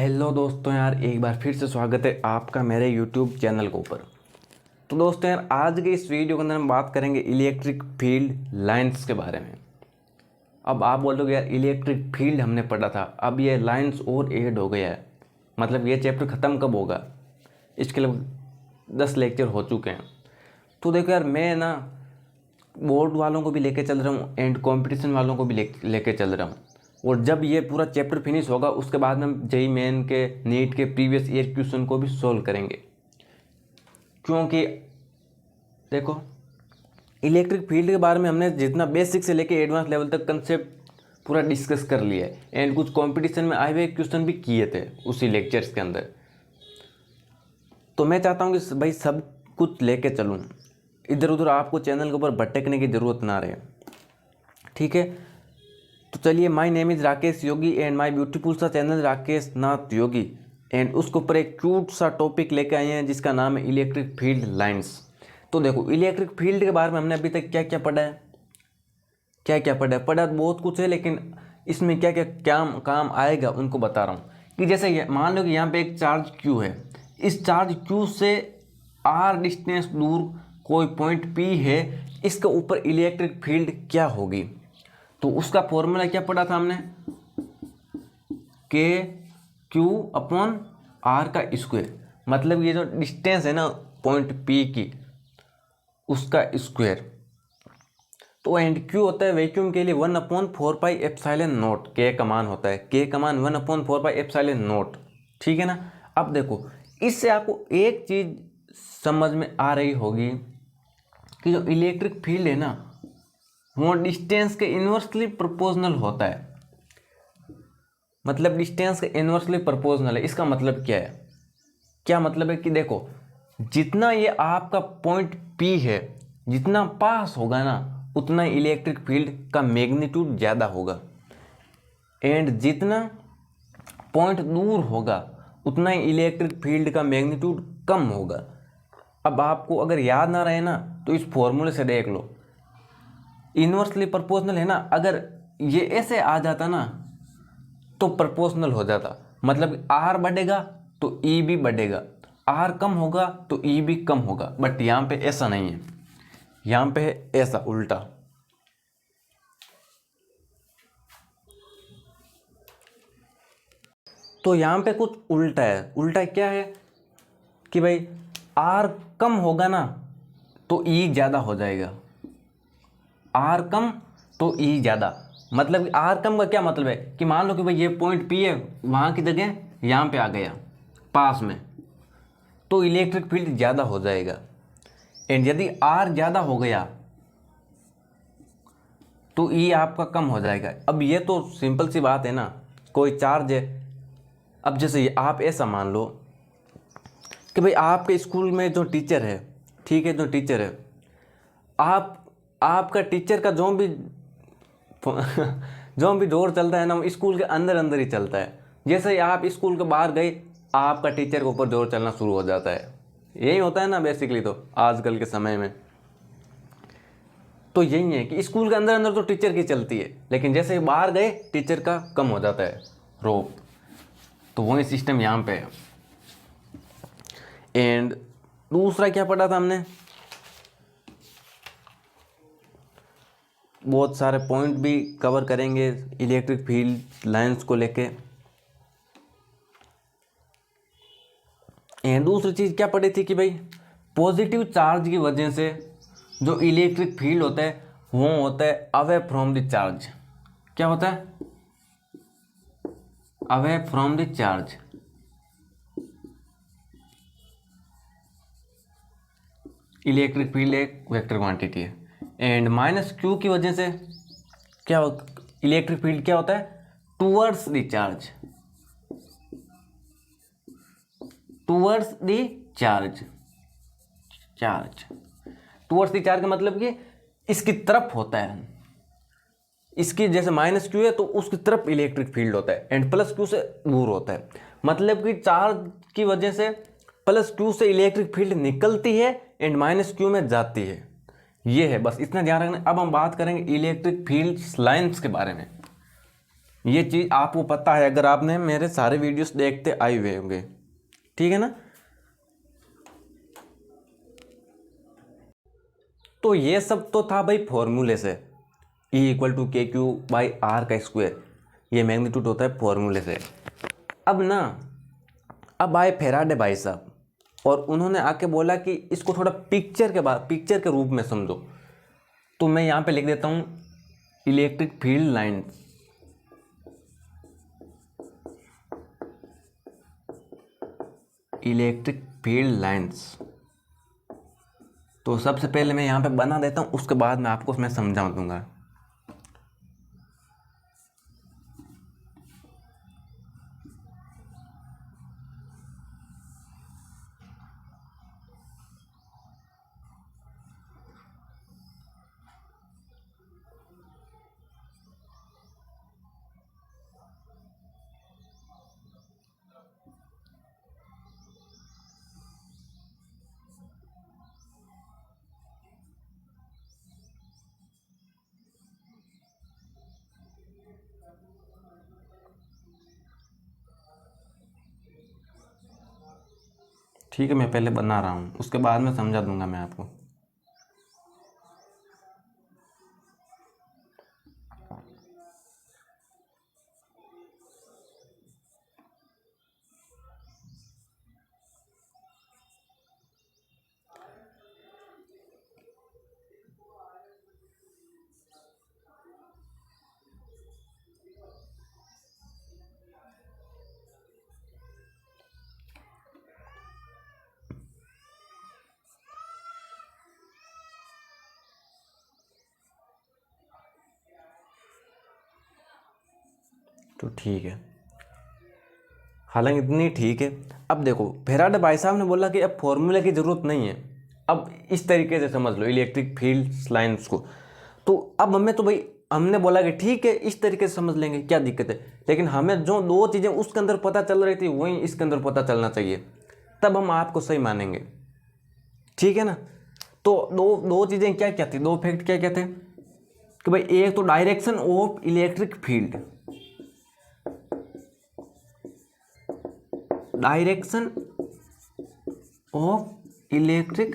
Hello दोस्तों यार, एक बार फिर से स्वागत है आपका मेरे यूट्यूब चैनल के ऊपर। तो दोस्तों यार, आज के इस वीडियो के अंदर हम बात करेंगे इलेक्ट्रिक फील्ड लाइंस के बारे में। अब आप बोलोगे यार इलेक्ट्रिक फील्ड हमने पढ़ा था, अब ये लाइंस और ऐड हो गया है, मतलब ये चैप्टर ख़त्म कब होगा? इसके लिए 10 लेक्चर हो चुके हैं। तो देखो यार, मैं ना बोर्ड वालों को भी लेके चल रहा हूँ एंड कंपटीशन वालों को भी लेके चल रहा हूँ। और जब ये पूरा चैप्टर फिनिश होगा उसके बाद में हम जेईई मेन के, नीट के प्रीवियस ईयर क्वेश्चन को भी सॉल्व करेंगे। क्योंकि देखो, इलेक्ट्रिक फील्ड के बारे में हमने जितना बेसिक से लेके एडवांस लेवल तक कंसेप्ट पूरा डिस्कस कर लिया है एंड कुछ कंपटीशन में आए हुए क्वेश्चन भी किए थे उसी लेक्चर्स के अंदर। तो मैं चाहता हूँ कि भाई सब कुछ लेके चलूँ, इधर उधर आपको चैनल के ऊपर भटकने की ज़रूरत ना रहे, ठीक है? तो चलिए, my name is Rakesh Yogi and my beautiful सा चैनल राकेश नाथ योगी, एंड उसके ऊपर एक क्यूट सा टॉपिक लेके आए हैं जिसका नाम है इलेक्ट्रिक फील्ड लाइंस। तो देखो, इलेक्ट्रिक फील्ड के बारे में हमने अभी तक क्या क्या पढ़ा है, पढ़ा तो बहुत कुछ है, लेकिन इसमें क्या क्या काम आएगा उनको बता रहा हूँ। कि जैसे मान लो कि यहाँ पे एक चार्ज क्यू है, इस चार्ज क्यू से आर डिस्टेंस दूर कोई पॉइंट पी है, इसके ऊपर इलेक्ट्रिक फील्ड क्या होगी? तो उसका फॉर्मूला क्या पढ़ा था हमने? के क्यू अपॉन आर का स्क्वायर, मतलब ये जो डिस्टेंस है ना पॉइंट पी की, उसका स्क्वायर। तो एंड क्यू होता है वैक्यूम के लिए 1/4πε0, के का मान होता है, के का मान 1/4πε0, ठीक है ना? अब देखो, इससे आपको एक चीज समझ में आ रही होगी कि जो इलेक्ट्रिक फील्ड है ना वो डिस्टेंस के इन्वर्सली प्रोपोर्शनल होता है। मतलब डिस्टेंस के इन्वर्सली प्रोपोर्शनल है। इसका मतलब क्या है? क्या मतलब है कि देखो, जितना ये आपका पॉइंट पी है, जितना पास होगा ना उतना इलेक्ट्रिक फील्ड का मैग्नीट्यूड ज़्यादा होगा, एंड जितना पॉइंट दूर होगा उतना ही इलेक्ट्रिक फील्ड का मैग्नीट्यूड कम होगा। अब आपको अगर याद ना रहे ना तो इस फॉर्मूले से देख लो, इन्वर्सली प्रोपोर्शनल है ना, अगर ये ऐसे आ जाता ना तो प्रोपोर्शनल हो जाता, मतलब आर बढ़ेगा तो ई भी बढ़ेगा, आर कम होगा तो ई भी कम होगा। बट यहाँ पे ऐसा नहीं है, यहाँ पे है ऐसा उल्टा। तो यहाँ पे कुछ उल्टा है। उल्टा क्या है कि भाई आर कम होगा ना तो ई ज़्यादा हो जाएगा, आर कम तो ई ज़्यादा। मतलब आर कम का क्या मतलब है कि मान लो कि भाई ये पॉइंट पी है, वहाँ की जगह यहाँ पे आ गया पास में, तो इलेक्ट्रिक फील्ड ज़्यादा हो जाएगा। एंड यदि आर ज़्यादा हो गया तो ई आपका कम हो जाएगा। अब ये तो सिंपल सी बात है ना, कोई चार्ज है। अब जैसे आप ऐसा मान लो कि भाई आपके स्कूल में जो टीचर है, ठीक है, जो टीचर है, आपका टीचर का जो भी डोर चलता है ना वो स्कूल के अंदर अंदर ही चलता है। जैसे ही आप स्कूल के बाहर गए, आपका टीचर के ऊपर डोर चलना शुरू हो जाता है। यही होता है ना बेसिकली तो आजकल के समय में। तो यही है कि स्कूल के अंदर अंदर तो टीचर की चलती है, लेकिन जैसे ही बाहर गए टीचर का कम हो जाता है रोप। तो वही सिस्टम यहाँ पे है। एंड दूसरा क्या पढ़ा था हमने? बहुत सारे पॉइंट भी कवर करेंगे इलेक्ट्रिक फील्ड लाइंस को लेके। एंड दूसरी चीज़ क्या पढ़ी थी कि भाई पॉजिटिव चार्ज की वजह से जो इलेक्ट्रिक फील्ड होता है वो होता है अवे फ्रॉम द चार्ज। क्या होता है? Away from the charge. Electric field एक वेक्टर क्वांटिटी है। एंड माइनस क्यू की वजह से क्या होता, इलेक्ट्रिक फील्ड क्या होता है? Towards the charge, towards the charge. Towards the charge का मतलब कि इसकी तरफ होता है। इसकी जैसे माइनस क्यू है तो उसकी तरफ इलेक्ट्रिक फील्ड होता है, एंड प्लस क्यू से दूर होता है। मतलब कि चार्ज की वजह से प्लस क्यू से इलेक्ट्रिक फील्ड निकलती है एंड माइनस क्यू में जाती है। ये है, बस इतना ध्यान रखना। अब हम बात करेंगे इलेक्ट्रिक फील्ड लाइंस के बारे में। ये चीज़ आपको पता है अगर आपने मेरे सारे वीडियोस देखते आए हुए होंगे, ठीक है ना। तो ये सब तो था भाई फॉर्मूले से, E=KQ/R², ये मैग्नीट्यूड होता है फॉर्मूले से। अब आए फेराडे भाई साहब और उन्होंने आके बोला कि इसको थोड़ा पिक्चर के रूप में समझो। तो मैं यहाँ पे लिख देता हूँ electric field lines. Electric field lines. तो सबसे पहले मैं यहाँ पे बना देता हूँ, उसके बाद मैं आपको उसमें समझा दूंगा। ठीक है, मैं पहले बना रहा हूँ, उसके बाद में समझा दूंगा मैं आपको। तो ठीक है, हालांकि इतनी ठीक है। अब देखो फेराडे भाई साहब ने बोला कि अब फॉर्मूले की ज़रूरत नहीं है, अब इस तरीके से समझ लो इलेक्ट्रिक फील्ड लाइन्स को। तो अब हमने बोला कि ठीक है इस तरीके से समझ लेंगे, क्या दिक्कत है। लेकिन हमें जो दो चीज़ें उसके अंदर पता चल रही थी वही इसके अंदर पता चलना चाहिए, तब हम आपको सही मानेंगे, ठीक है ना। तो दो चीज़ें क्या क्या थी, दो फैक्ट क्या क्या थे कि भाई एक तो direction of electric field, direction of electric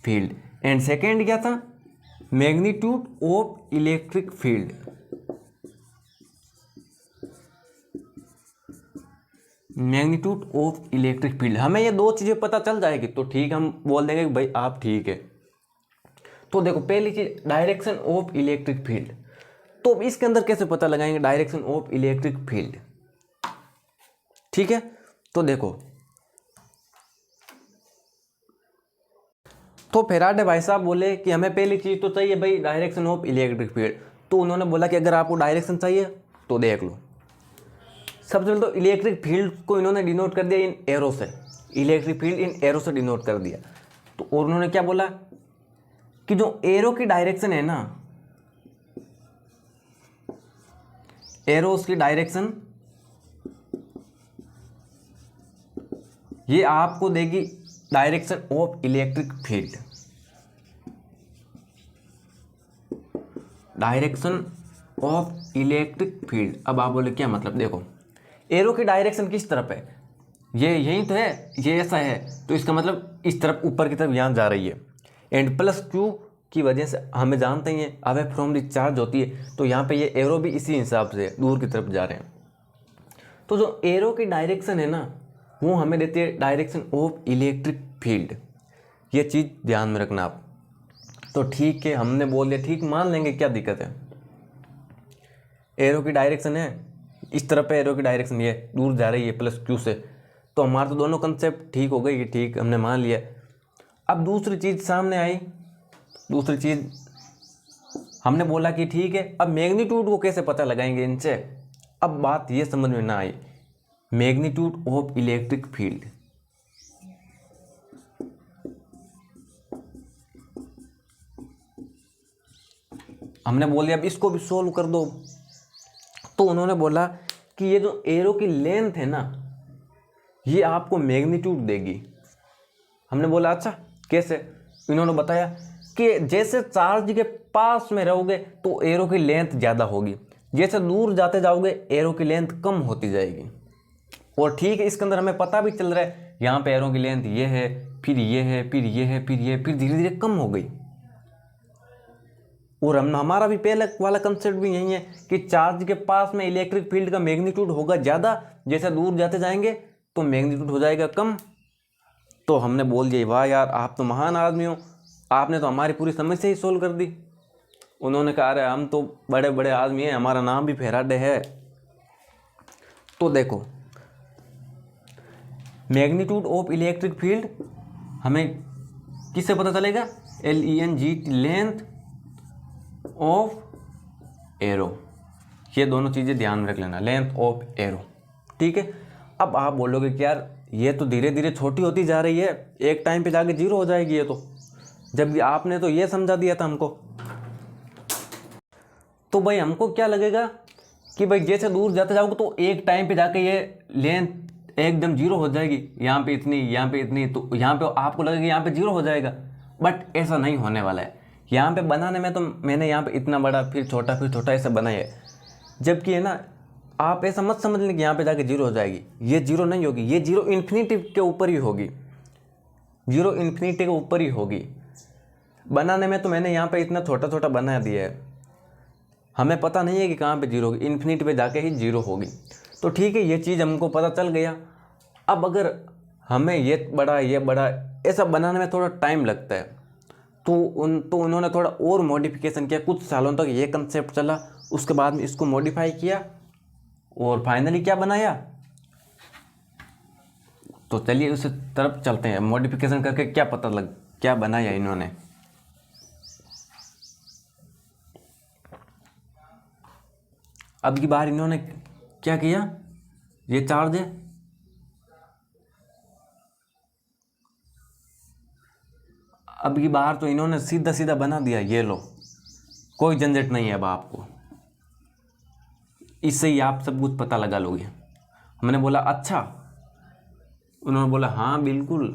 field, and second क्या था, magnitude of electric field. Magnitude of electric field, हमें ये दो चीज़ें पता चल जाएगी तो ठीक, हम बोल देंगे कि भाई आप ठीक है। तो देखो पहली चीज डायरेक्शन ऑफ इलेक्ट्रिक फील्ड, तो अब इसके अंदर कैसे पता लगाएंगे डायरेक्शन ऑफ इलेक्ट्रिक फील्ड, ठीक है। तो देखो, तो फेराडे भाई साहब बोले कि हमें पहली चीज तो चाहिए भाई डायरेक्शन ऑफ इलेक्ट्रिक फील्ड। तो उन्होंने बोला कि अगर आपको डायरेक्शन चाहिए तो देख लो, सबसे पहले तो इलेक्ट्रिक फील्ड को इन्होंने डिनोट कर दिया इन एरो से, इलेक्ट्रिक फील्ड इन एरो से डिनोट कर दिया। तो और उन्होंने क्या बोला कि जो एरो की डायरेक्शन है ना, एरोस की डायरेक्शन ये आपको देगी direction of electric field, direction of electric field. अब आप बोले क्या मतलब, देखो एरो की डायरेक्शन किस तरफ है, ये यही तो है, ये ऐसा है, तो इसका मतलब इस तरफ ऊपर की तरफ यहाँ जा रही है। एंड प्लस क्यू की वजह से हमें जानते ही हैं अवे फ्रॉम द चार्ज होती है, तो यहाँ पे ये एरो भी इसी हिसाब से दूर की तरफ जा रहे हैं। तो जो एरो की डायरेक्शन है ना वो हमें देती है डायरेक्शन ऑफ इलेक्ट्रिक फील्ड, ये चीज़ ध्यान में रखना आप। तो ठीक है, हमने बोल दिया, ठीक मान लेंगे, क्या दिक्कत है। एरो की डायरेक्शन है इस तरफ है, एरो की डायरेक्शन ये दूर जा रही है प्लस क्यू से, तो हमारे तो दोनों कंसेप्ट ठीक हो गई कि ठीक हमने मान लिया। अब दूसरी चीज़ सामने आई, दूसरी चीज़ हमने बोला कि ठीक है अब मैग्नीट्यूड को कैसे पता लगाएंगे इनसे। अब बात ये समझ में ना आई, मैग्नीट्यूड ऑफ इलेक्ट्रिक फील्ड, हमने बोल दिया अब इसको भी सोल्व कर दो। तो उन्होंने बोला कि ये जो एरो की लेंथ है ना ये आपको मैग्नीट्यूड देगी। हमने बोला अच्छा कैसे, इन्होंने बताया कि जैसे चार्ज के पास में रहोगे तो एरो की लेंथ ज़्यादा होगी, जैसे दूर जाते जाओगे एरो की लेंथ कम होती जाएगी। और ठीक है, इसके अंदर हमें पता भी चल रहा है यहाँ पे एरो की लेंथ ये है, फिर ये है, फिर ये है, फिर ये, फिर धीरे धीरे कम हो गई। और हमारा भी पहले वाला कंसेप्ट भी यही है कि चार्ज के पास में इलेक्ट्रिक फील्ड का मैग्नीट्यूड होगा ज़्यादा, जैसे दूर जाते जाएंगे तो मैग्नीट्यूड हो जाएगा कम। तो हमने बोल दिया वाह यार आप तो महान आदमी हो, आपने तो हमारी पूरी समस्या ही सोल्व कर दी। उन्होंने कहा अरे हम तो बड़े बड़े आदमी हैं, हमारा नाम भी फैराडे है। तो देखो मैग्नीट्यूड ऑफ इलेक्ट्रिक फील्ड हमें किससे पता चलेगा? LENGT, length of arrow. ये दोनों चीज़ें ध्यान में रख लेना, लेंथ ऑफ एरो। ठीक है। अब आप बोलोगे कि यार ये तो धीरे धीरे छोटी होती जा रही है, एक टाइम पे जाके 0 हो जाएगी ये तो, जबकि आपने तो ये समझा दिया था हमको। तो भाई हमको क्या लगेगा कि भाई जैसे दूर जाते जाओगे तो एक टाइम पे जाके ये लेंथ एकदम 0 हो जाएगी, यहाँ पे इतनी, यहाँ पे इतनी, तो यहाँ पे आपको लगेगा यहाँ पे 0 हो जाएगा। बट ऐसा नहीं होने वाला है। यहाँ पे बनाने में तो मैंने यहाँ पे इतना बड़ा, फिर छोटा ऐसा बनाया है, जबकि है ना आप ऐसा मत समझ लें कि यहाँ पे जाके 0 हो जाएगी। ये 0 नहीं होगी, ये 0 इन्फिनिटी के ऊपर ही होगी, 0 इन्फिनिटी के ऊपर ही होगी। बनाने में तो मैंने यहाँ पे इतना छोटा बना दिया है, हमें पता नहीं है कि कहाँ पे 0 होगी, इन्फिनिटी पे जाके ही 0 होगी। तो ठीक है, ये चीज़ हमको पता चल गया। अब अगर हमें ये बड़ा ऐसा बनाने में थोड़ा टाइम लगता है, तो उन्होंने थोड़ा और मॉडिफिकेशन किया। कुछ सालों तक ये कंसेप्ट चला, उसके बाद में इसको मॉडिफाई किया और फाइनली क्या बनाया। तो चलिए उस तरफ चलते हैं, मॉडिफिकेशन करके क्या बनाया इन्होंने। अब की बार इन्होंने क्या किया, ये चार्ज है, अब की बार तो इन्होंने सीधा बना दिया। ये लो, कोई झंझट नहीं है अब आपको, इससे ही आप सब कुछ पता लगा लोगे। हमने बोला अच्छा, उन्होंने बोला हाँ बिल्कुल।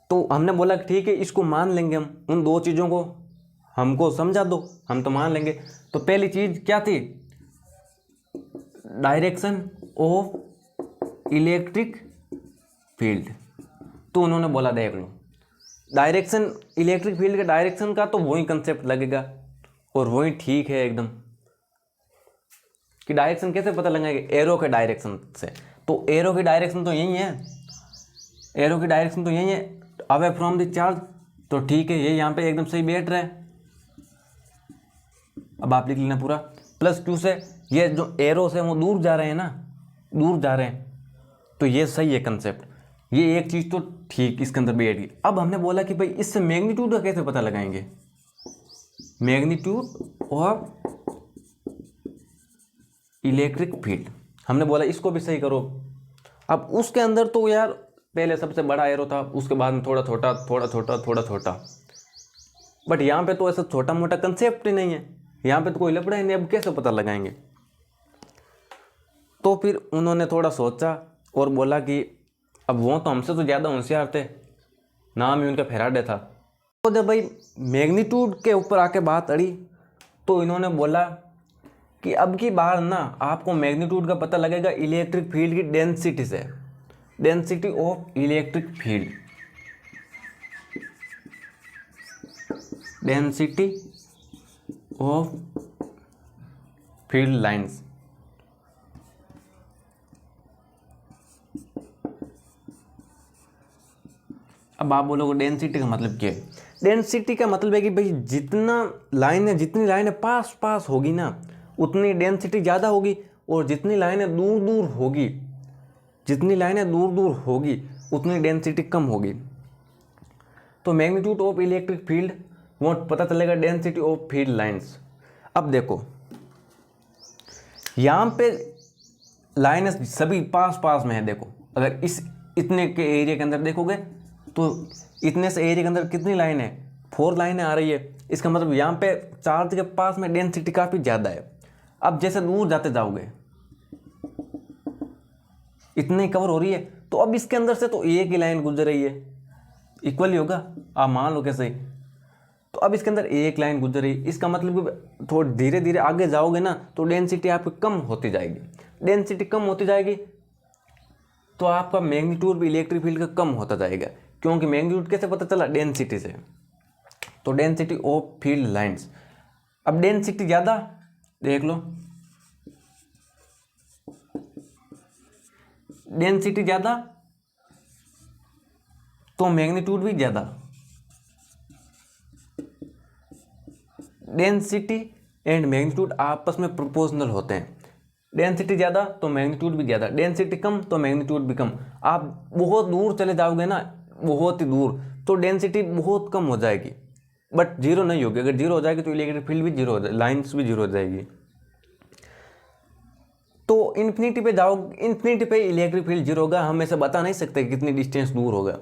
तो हमने बोला कि ठीक है, इसको मान लेंगे हम, उन दो चीज़ों को हमको समझा दो, हम तो मान लेंगे। तो पहली चीज़ क्या थी? Direction of electric field. तो उन्होंने बोला देख लो, डायरेक्शन, इलेक्ट्रिक फील्ड के डायरेक्शन का तो वही कंसेप्ट लगेगा, और वही ठीक है एकदम। कि डायरेक्शन कैसे पता लगाएंगे? एरो के डायरेक्शन से। तो एरो की डायरेक्शन तो यही है, एरो की डायरेक्शन तो यही है, अवे फ्रॉम द चार्ज। तो ठीक है, ये यहाँ पे एकदम सही बैठ रहा है। अब आप लिख लेना पूरा +2 से, ये जो एरो से वो दूर जा रहे हैं ना, दूर जा रहे हैं, तो ये सही है कंसेप्ट। ये एक चीज़ तो ठीक इसके अंदर बैठ गई। अब हमने बोला कि भाई इससे मैग्नीट्यूड का कैसे पता लगाएंगे? Magnitude of electric field. हमने बोला इसको भी सही करो। अब उसके अंदर तो यार पहले सबसे बड़ा एरो था, उसके बाद में थोड़ा छोटा। बट यहाँ पे तो ऐसा छोटा मोटा कंसेप्ट ही नहीं है, यहाँ पे तो कोई लफड़ा ही नहीं। अब कैसे पता लगाएंगे? तो फिर उन्होंने थोड़ा सोचा और बोला कि अब वो तो हमसे तो ज़्यादा होशियार थे, नाम ही उनका फैराडे था। तो जब भाई मैग्नीट्यूड के ऊपर आके बात अड़ी, तो इन्होंने बोला कि अब की बार ना आपको मैग्नीट्यूड का पता लगेगा इलेक्ट्रिक फील्ड की डेंसिटी से, density of electric field, density of field lines. अब आप बोलोगे डेंसिटी का मतलब क्या है? डेंसिटी का मतलब है कि भाई जितनी लाइनें पास पास होगी ना, उतनी डेंसिटी ज़्यादा होगी, और जितनी लाइनें दूर दूर होगी उतनी डेंसिटी कम होगी। तो मैग्नीट्यूड ऑफ इलेक्ट्रिक फील्ड वो पता चलेगा डेंसिटी ऑफ फील्ड लाइंस। अब देखो यहाँ पे लाइनें सभी पास पास में है। देखो अगर इतने के एरिया के अंदर देखोगे तो इतने से एरिया के अंदर कितनी लाइन है? 4 लाइनें आ रही है। इसका मतलब यहाँ पे चार्ज के पास में डेंसिटी काफ़ी ज़्यादा है। अब जैसे दूर जाते जाओगे इतनी कवर हो रही है, तो अब इसके अंदर से तो एक ही लाइन गुजर रही है, इक्वली होगा, आप मान लो कैसे। तो अब इसके अंदर एक लाइन गुजर रही, इसका मतलब कि थोड़ी धीरे धीरे आगे जाओगे ना तो डेंसिटी आपकी कम होती जाएगी। डेंसिटी कम होती जाएगी तो आपका मैग्नीट्यूड भी इलेक्ट्रिक फील्ड का कम होता जाएगा, क्योंकि मैग्नीट्यूड कैसे पता चला? डेंसिटी से। तो डेंसिटी ऑफ फील्ड लाइंस, अब डेंसिटी ज़्यादा, देख लो, डेंसिटी ज़्यादा तो मैग्नीट्यूड भी ज़्यादा। डेंसिटी एंड मैग्नीट्यूड आपस में प्रोपोर्शनल होते हैं। डेंसिटी ज़्यादा तो मैग्नीट्यूड भी ज़्यादा, डेंसिटी कम तो मैग्नीट्यूड भी कम। आप बहुत दूर चले जाओगे ना, बहुत ही दूर, तो डेंसिटी बहुत कम हो जाएगी, बट जीरो नहीं होगी। अगर जीरो हो जाएगी तो इलेक्ट्रिक फील्ड भी जीरो हो जाएगी, लाइन्स भी जीरो हो जाएगी। तो इन्फिनिटी पे जाओ, इन्फिनिटी पे इलेक्ट्रिक फील्ड जीरो होगा, हम ऐसे बता नहीं सकते कितनी डिस्टेंस दूर होगा।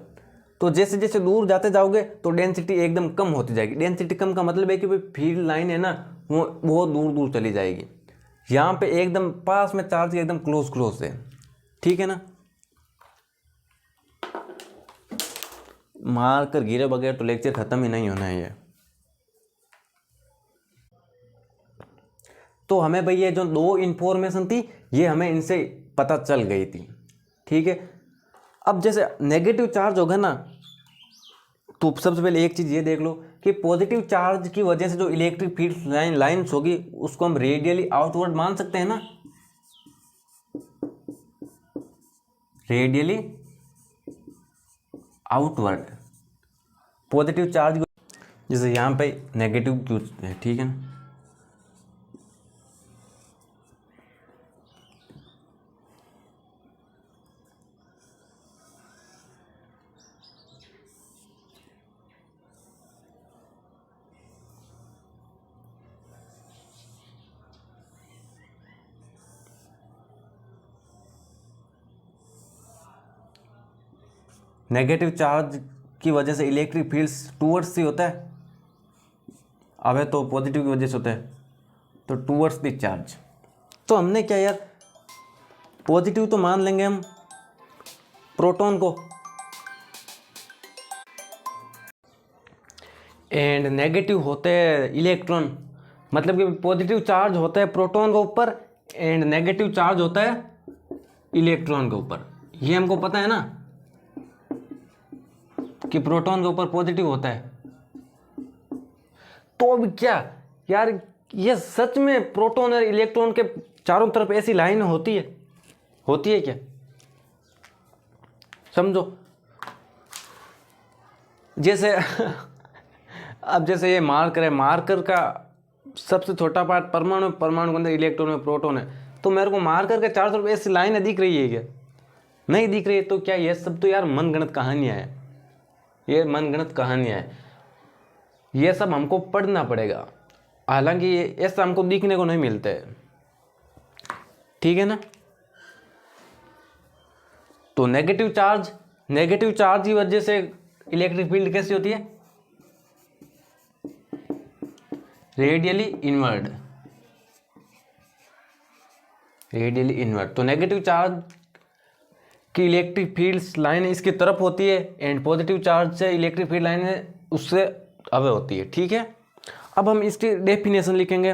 तो जैसे जैसे दूर जाते जाओगे तो डेंसिटी एकदम कम होती जाएगी। डेंसिटी कम का मतलब है कि भाई फील्ड लाइन है ना, वो बहुत दूर दूर चली जाएगी। यहाँ पे एकदम पास में चार्ज एकदम क्लोज क्लोज है, ठीक है ना। मार कर गिरे बगैर तो लेक्चर खत्म ही नहीं होना है ये। तो हमें भाई ये जो दो इन्फॉर्मेशन थी ये हमें इनसे पता चल गई थी, ठीक है। अब जैसे नेगेटिव चार्ज होगा ना, तो सबसे पहले एक चीज़ ये देख लो कि पॉजिटिव चार्ज की वजह से जो इलेक्ट्रिक फील्ड लाइन्स होगी उसको हम रेडियली आउटवर्ड मान सकते हैं ना, रेडियली आउटवर्ड। पॉजिटिव चार्ज जैसे यहाँ पे नेगेटिव है, ठीक है ना। नेगेटिव चार्ज की वजह से इलेक्ट्रिक फील्ड्स टूवर्ड्स ही होता है, अब तो पॉजिटिव की वजह से होता है, तो टूवर्ड्स द चार्ज। तो हमने क्या यार, पॉजिटिव तो मान लेंगे हम प्रोटॉन को, एंड नेगेटिव होते हैं इलेक्ट्रॉन। मतलब कि पॉजिटिव चार्ज होता है प्रोटॉन के ऊपर एंड नेगेटिव चार्ज होता है इलेक्ट्रॉन के ऊपर। ये हमको पता है ना कि प्रोटॉन के ऊपर पॉजिटिव होता है। तो अब क्या यार, ये सच में प्रोटॉन और इलेक्ट्रॉन के चारों तरफ ऐसी लाइन होती है क्या? समझो जैसे अब जैसे ये मार्कर है, मार्कर का सबसे छोटा पार्ट परमाणु, परमाणु के अंदर इलेक्ट्रॉन में प्रोटॉन है, तो मेरे को मार्कर के चारों तरफ ऐसी लाइन दिख रही है क्या? नहीं दिख रही है। तो क्या ये सब तो यार मनगढ़ंत कहानियां है, ये मनगढ़ंत कहानियां है, ये सब हमको पढ़ना पड़ेगा। हालांकि ये ऐसा हमको दिखने को नहीं मिलता है, ठीक है ना। तो नेगेटिव चार्ज की वजह से इलेक्ट्रिक फील्ड कैसी होती है? Radially inward. तो नेगेटिव चार्ज की इलेक्ट्रिक फील्ड लाइन इसकी तरफ होती है एंड पॉजिटिव चार्ज से इलेक्ट्रिक फील्ड लाइन उससे अवे होती है, ठीक है। अब हम इसकी डेफिनेशन लिखेंगे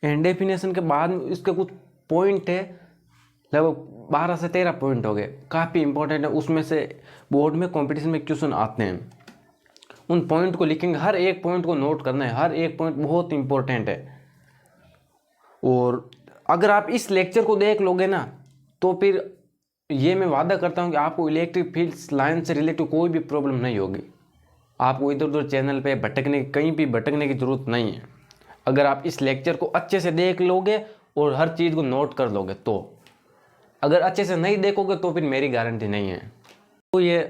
एंड डेफिनेशन के बाद इसके कुछ पॉइंट है, लगभग 12 से 13 पॉइंट हो गए, काफ़ी इंपॉर्टेंट है। उसमें से बोर्ड में कंपटीशन में क्वेश्चन आते हैं, उन पॉइंट को लिखेंगे, हर एक पॉइंट को नोट करना है, हर एक पॉइंट बहुत इंपॉर्टेंट है। और अगर आप इस लेक्चर को देख लोगे ना तो फिर ये मैं वादा करता हूँ कि आपको इलेक्ट्रिक फील्ड लाइन से रिलेटेड कोई भी प्रॉब्लम नहीं होगी। आपको इधर उधर चैनल पे भटकने, कहीं भी भटकने की ज़रूरत नहीं है। अगर आप इस लेक्चर को अच्छे से देख लोगे और हर चीज़ को नोट कर लोगे तो। अगर अच्छे से नहीं देखोगे तो फिर मेरी गारंटी नहीं है। तो ये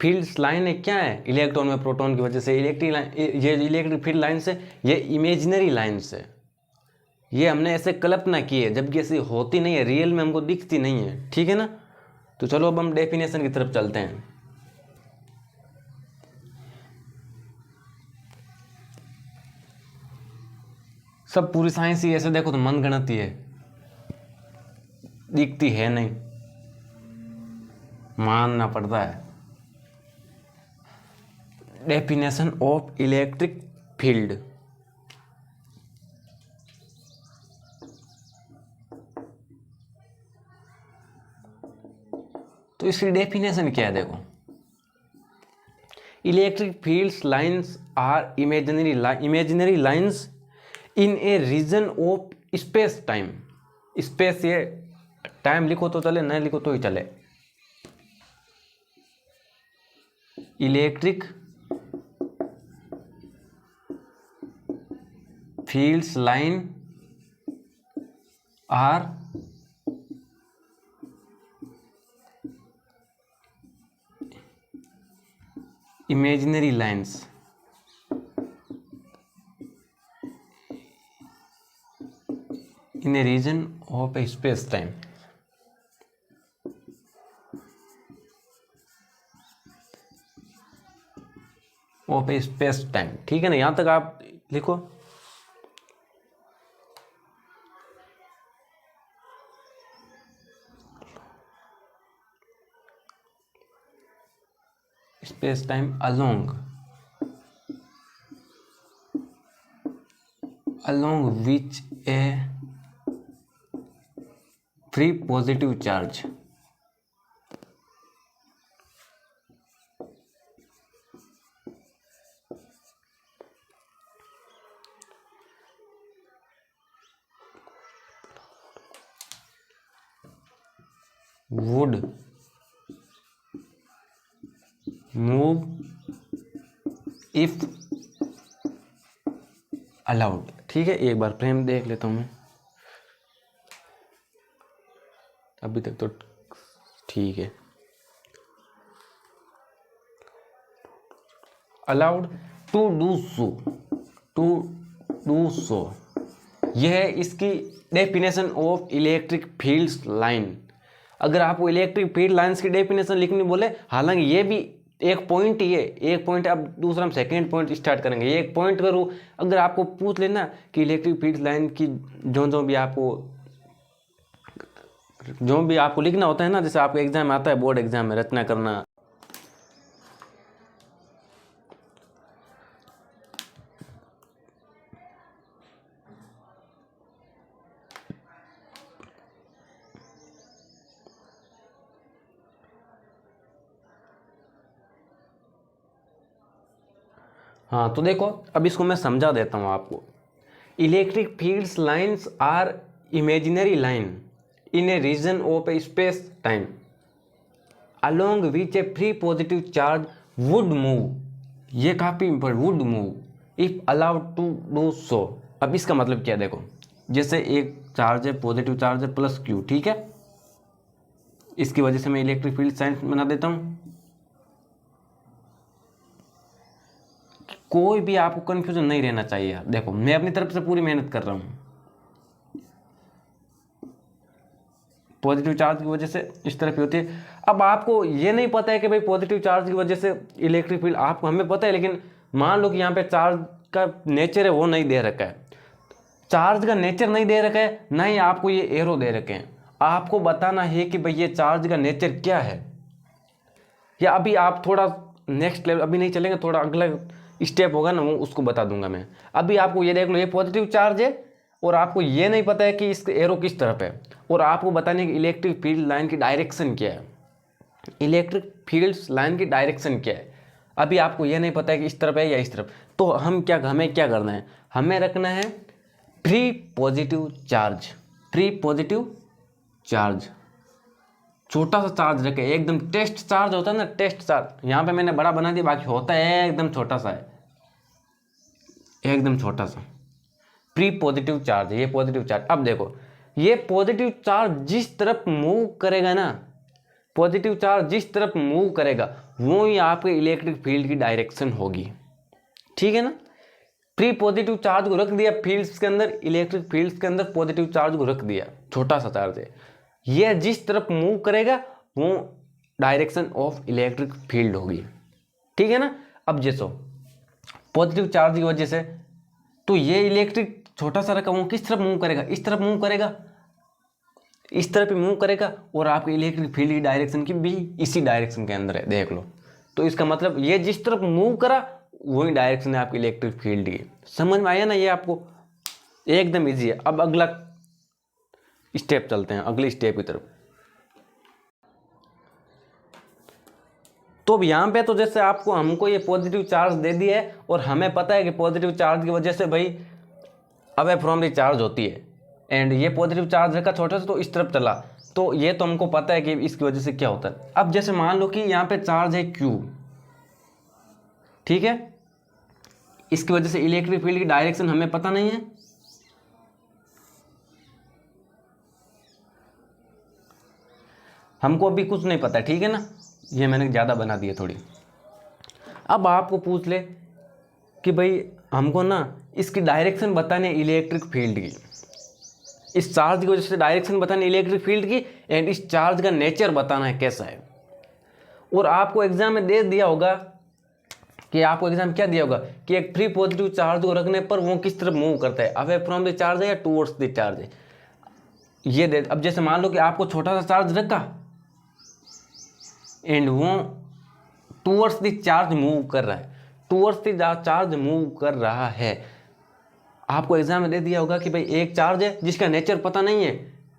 फील्ड लाइन क्या है? इलेक्ट्रॉन में प्रोटॉन की वजह से इलेक्ट्रिक लाइन, ये इलेक्ट्रिक फील्ड लाइन से, ये इमेजिनरी लाइन से, ये हमने ऐसे कल्पना की है, जबकि ऐसी होती नहीं है, रियल में हमको दिखती नहीं है, ठीक है ना। तो चलो अब हम डेफिनेशन की तरफ चलते हैं। सब पूरी साइंस ही ऐसे देखो तो मनगढ़ंत ही है, दिखती है नहीं। मानना पड़ता है। Definition of electric field. तो इसकी डेफिनेशन क्या है, देखो, electric fields lines are imaginary lines in a region of space time. Space, ये टाइम लिखो तो चले, नहीं लिखो तो ही चले। Electric fields line are imaginary lines in a region of a space time। Of a space time, ठीक है ना, यहां तक आप लिखो। Space time along which a free positive charge would move if allowed। ठीक है, एक बार फ्रेम देख लेता हूं मैं, अभी तक तो ठीक है। अलाउड टू डू सो, यह है इसकी definition of electric fields line. अगर आपको इलेक्ट्रिक फील्ड लाइंस की डेफिनेशन लिखनी बोले, हालांकि ये भी एक पॉइंट ही है, एक पॉइंट। अब दूसरा हम सेकेंड पॉइंट स्टार्ट करेंगे। ये एक पॉइंट करूँ, अगर आपको पूछ लेना कि इलेक्ट्रिक फील्ड लाइन की जो भी आपको लिखना होता है ना, जैसे आपको एग्जाम आता है, बोर्ड एग्जाम में रचना करना, हाँ, तो देखो अब इसको मैं समझा देता हूँ आपको। Electric fields lines are imaginary line in a region of a space time along which a free positive charge would move. ये काफी important, would move if allowed to do so. अब इसका मतलब क्या है, देखो, जैसे एक चार्ज है, पॉजिटिव चार्ज है प्लस क्यू, ठीक है, इसकी वजह से मैं इलेक्ट्रिक फील्ड साइंस बना देता हूँ। कोई भी आपको कंफ्यूजन नहीं रहना चाहिए। देखो, मैं अपनी तरफ से पूरी मेहनत कर रहा हूँ। पॉजिटिव चार्ज की वजह से इस तरफ ही होती है। अब आपको ये नहीं पता है कि भाई पॉजिटिव चार्ज की वजह से इलेक्ट्रिक फील्ड, आपको हमें पता है, लेकिन मान लो कि यहाँ पे चार्ज का नेचर है वो नहीं दे रखा है। चार्ज का नेचर नहीं दे रखा है, ना ही आपको ये एरो दे रखे हैं। आपको बताना है कि भाई ये चार्ज का नेचर क्या है। या अभी आप थोड़ा नेक्स्ट लेवल, अभी नहीं चलेंगे, थोड़ा अगला स्टेप होगा ना, वो उसको बता दूंगा मैं। अभी आपको ये देख लो, ये पॉजिटिव चार्ज है और आपको ये नहीं पता है कि इसका एरो किस तरफ है, और आपको बताने की इलेक्ट्रिक फील्ड लाइन की डायरेक्शन क्या है। इलेक्ट्रिक फील्ड लाइन की डायरेक्शन क्या है, अभी आपको ये नहीं पता है कि इस तरफ है या इस तरफ। तो हमें क्या करना है, हमें रखना है free positive charge. Free positive charge, छोटा सा चार्ज रखे, एकदम टेस्ट चार्ज होता है ना, टेस्ट चार्ज। यहाँ पे मैंने बड़ा बना दिया, बाकी होता है एकदम छोटा सा है, एकदम छोटा सा प्री पॉजिटिव चार्ज। ये पॉजिटिव चार्ज, अब देखो ये पॉजिटिव चार्ज जिस तरफ मूव करेगा ना, पॉजिटिव चार्ज जिस तरफ मूव करेगा वो ही आपके इलेक्ट्रिक फील्ड की डायरेक्शन होगी, ठीक है ना। प्री पॉजिटिव चार्ज को रख दिया फील्ड्स के अंदर, इलेक्ट्रिक फील्ड्स के अंदर पॉजिटिव चार्ज को रख दिया, छोटा सा चार्ज है, ये जिस तरफ मूव करेगा वो डायरेक्शन ऑफ इलेक्ट्रिक फील्ड होगी, ठीक है ना। अब जैसो पॉजिटिव चार्ज की वजह से तो ये इलेक्ट्रिक छोटा सा रखा, वो किस तरफ मूव करेगा, इस तरफ मूव करेगा। इस तरफ मूव करेगा और आपके इलेक्ट्रिक फील्ड की डायरेक्शन की भी इसी डायरेक्शन के अंदर है, देख लो। तो इसका मतलब ये जिस तरफ मूव करा वही डायरेक्शन है आपकी इलेक्ट्रिक फील्ड की। समझ में आया ना, ये आपको एकदम इजी है। अब अगला स्टेप चलते हैं, अगले स्टेप की तरफ। तो अब यहाँ पे तो जैसे आपको हमको ये पॉजिटिव चार्ज दे दिया है और हमें पता है कि पॉजिटिव चार्ज की वजह से भाई अवे फ्रॉम द चार्ज होती है, एंड ये पॉजिटिव चार्ज रखा छोटा सा तो इस तरफ चला, तो ये तो हमको पता है कि इसकी वजह से क्या होता है। अब जैसे मान लो कि यहाँ पे चार्ज है Q, ठीक है, इसकी वजह से इलेक्ट्रिक फील्ड की डायरेक्शन हमें पता नहीं है, हमको अभी कुछ नहीं पता, ठीक है ना, ये मैंने ज़्यादा बना दिया थोड़ी। अब आपको पूछ ले कि भाई हमको ना इसकी डायरेक्शन बताने इलेक्ट्रिक फील्ड की, इस चार्ज की वजह से डायरेक्शन बतानी इलेक्ट्रिक फील्ड की, एंड इस चार्ज का नेचर बताना है कैसा है। और आपको एग्जाम में दे दिया होगा कि आपको एग्जाम क्या दिया होगा कि एक फ्री पॉजिटिव चार्ज को रखने पर वो किस तरफ मूव करता है, अवे फ्रॉम द चार्ज है या टूवर्ड्स द चार्ज है, ये दे। अब जैसे मान लो कि आपको छोटा सा चार्ज रखा एंड वो टूवर्ड्स द चार्ज मूव कर रहा है, टूवर्ड्स द चार्ज मूव कर रहा है। आपको एग्जाम में दे दिया होगा कि भाई एक चार्ज है जिसका नेचर पता नहीं है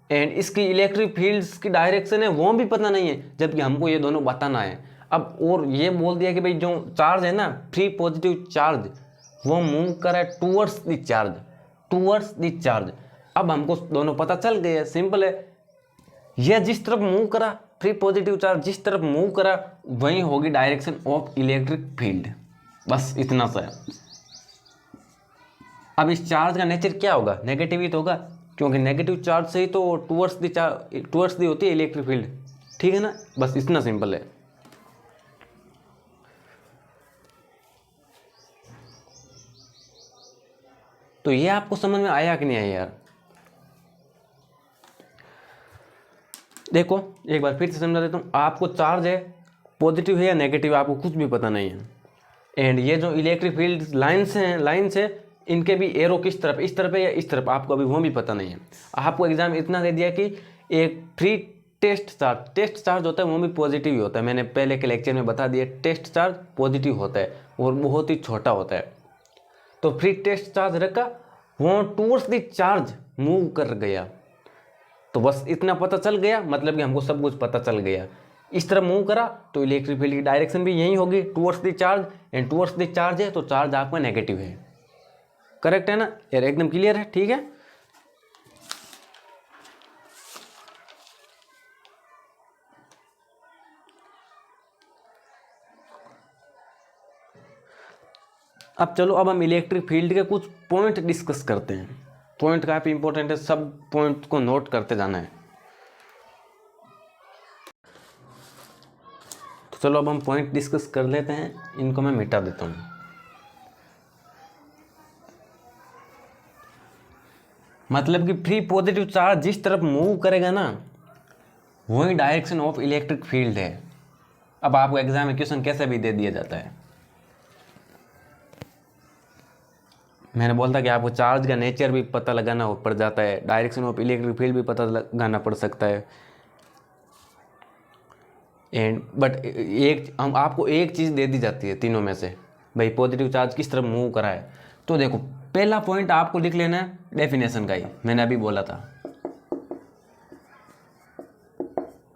एंड इसकी इलेक्ट्रिक फील्ड्स की डायरेक्शन है वो भी पता नहीं है, जबकि हमको ये दोनों बताना है। अब और ये बोल दिया कि भाई जो चार्ज है ना फ्री पॉजिटिव चार्ज वो मूव कर रहा है towards the charge, towards the charge. अब हमको दोनों पता चल गए, सिंपल है। यह जिस तरफ मूव करा फ्री पॉजिटिव चार्ज जिस तरफ मूव करा वही होगी डायरेक्शन ऑफ इलेक्ट्रिक फील्ड, बस इतना सा है। अब इस चार्ज का नेचर क्या होगा, नेगेटिव ही तो होगा, क्योंकि नेगेटिव चार्ज से ही तो टूवर्ड्स दी होती है इलेक्ट्रिक फील्ड, ठीक है ना, बस इतना सिंपल है। तो ये आपको समझ में आया कि नहीं आया यार? देखो एक बार फिर से समझा देता हूँ, आपको चार्ज है पॉजिटिव है या नेगेटिव आपको कुछ भी पता नहीं है, एंड ये जो इलेक्ट्रिक फील्ड लाइन्स है इनके भी एरो किस तरफ, इस तरफ है या इस तरफ, आपको अभी वो भी पता नहीं है। आपको एग्जाम इतना दे दिया कि एक फ्री टेस्ट चार्ज होता है वो भी पॉजिटिव ही होता है, मैंने पहले के लेक्चर में बता दिया टेस्ट चार्ज पॉजिटिव होता है और बहुत ही छोटा होता है। तो फ्री टेस्ट चार्ज रखा वो टूवर्ड्स द चार्ज मूव कर गया, तो बस इतना पता चल गया, मतलब कि हमको सब कुछ पता चल गया। इस तरह मूव करा तो इलेक्ट्रिक फील्ड की डायरेक्शन भी यही होगी towards the charge, and towards the charge है तो चार्ज आपका नेगेटिव है। करेक्ट है ना यार, एकदम क्लियर है, ठीक है। अब चलो अब हम इलेक्ट्रिक फील्ड के कुछ पॉइंट डिस्कस करते हैं। पॉइंट काफी इंपॉर्टेंट है, सब पॉइंट को नोट करते जाना है। तो चलो अब हम पॉइंट डिस्कस कर लेते हैं, इनको मैं मिटा देता हूँ। मतलब कि फ्री पॉजिटिव चार्ज जिस तरफ मूव करेगा ना वही डायरेक्शन ऑफ इलेक्ट्रिक फील्ड है। अब आपको एग्जाम में क्वेश्चन कैसे भी दे दिया जाता है, मैंने बोला था कि आपको चार्ज का नेचर भी पता लगाना पड़ जाता है, डायरेक्शन ऑफ इलेक्ट्रिक फील्ड भी पता लगाना पड़ सकता है, एंड बट हम आपको एक चीज़ दे दी जाती है तीनों में से, भाई पॉजिटिव चार्ज किस तरफ मूव करा है। तो देखो पहला पॉइंट आपको लिख लेना है डेफिनेशन का ही, मैंने अभी बोला था।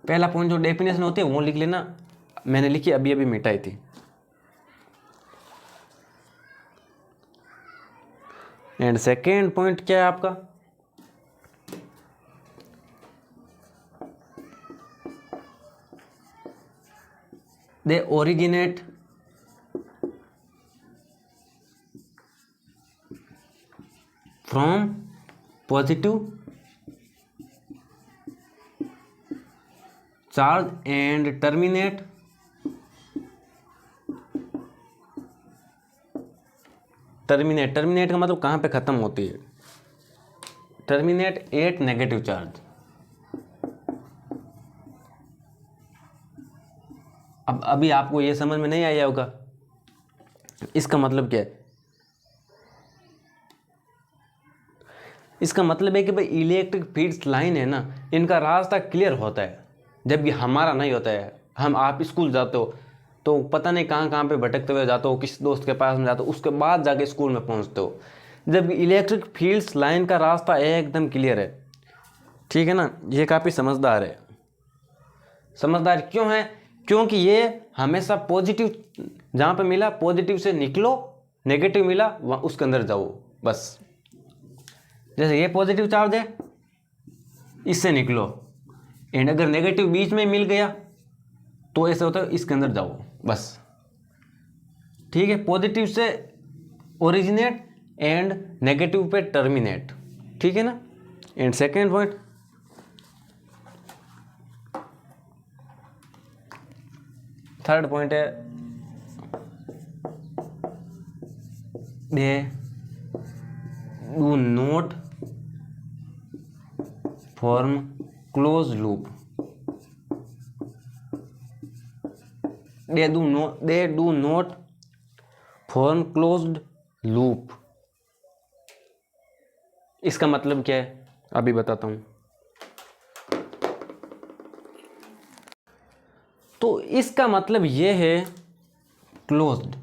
पहला पॉइंट जो डेफिनेशन होती है वो लिख लेना, मैंने लिखी अभी अभी मिटाई थी। एंड सेकेंड पॉइंट क्या है आपका, they originate from positive charge and terminate का मतलब कहाँ पे ख़त्म होती है, टर्मिनेट एट नेगेटिव चार्ज। अब अभी आपको ये समझ में नहीं आया होगा इसका मतलब क्या है। इसका मतलब है कि भाई इलेक्ट्रिक फील्ड लाइन है ना, इनका रास्ता क्लियर होता है, जबकि हमारा नहीं होता है। आप स्कूल जाते हो तो पता नहीं कहाँ कहाँ पे भटकते हुए जाते हो, किस दोस्त के पास में जाते हो, उसके बाद जाके स्कूल में पहुँचते हो, जबकि इलेक्ट्रिक फील्ड लाइन का रास्ता एकदम क्लियर है। ठीक है ना, ये काफ़ी समझदार है। समझदार क्यों है? क्योंकि ये हमेशा पॉजिटिव, जहाँ पे मिला पॉजिटिव से निकलो, नेगेटिव मिला वहाँ उसके अंदर जाओ बस। जैसे ये पॉजिटिव चार्ज है, इससे निकलो, एंड अगर नेगेटिव बीच में मिल गया तो ऐसा होता है इसके अंदर जाओ बस। ठीक है, पॉजिटिव से ओरिजिनेट एंड नेगेटिव पे टर्मिनेट। ठीक है ना। And second point, third point है they do not form close loop. They do not form closed loop. इसका मतलब क्या है अभी बताता हूं। तो इसका मतलब ये है closed,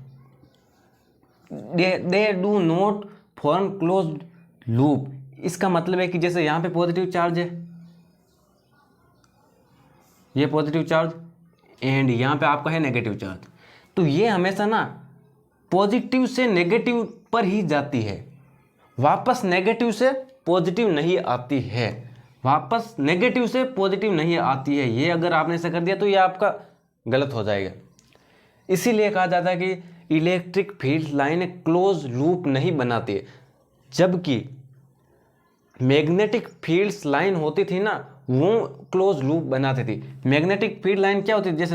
they do not form closed loop. इसका मतलब है कि जैसे यहाँ पे पॉजिटिव चार्ज है, ये पॉजिटिव चार्ज, एंड यहाँ पे आपका है नेगेटिव चार्ज, तो ये हमेशा ना पॉजिटिव से नेगेटिव पर ही जाती है, वापस नेगेटिव से पॉजिटिव नहीं आती है, वापस नेगेटिव से पॉजिटिव नहीं आती है। ये अगर आपने ऐसा कर दिया तो ये आपका गलत हो जाएगा। इसीलिए कहा जाता है कि electric field line close loop नहीं बनाती है, जबकि मैग्नेटिक फील्ड लाइन होती थी ना वो क्लोज लूप बनाती थी। मैग्नेटिक फील्ड लाइन क्या होती थी, जैसे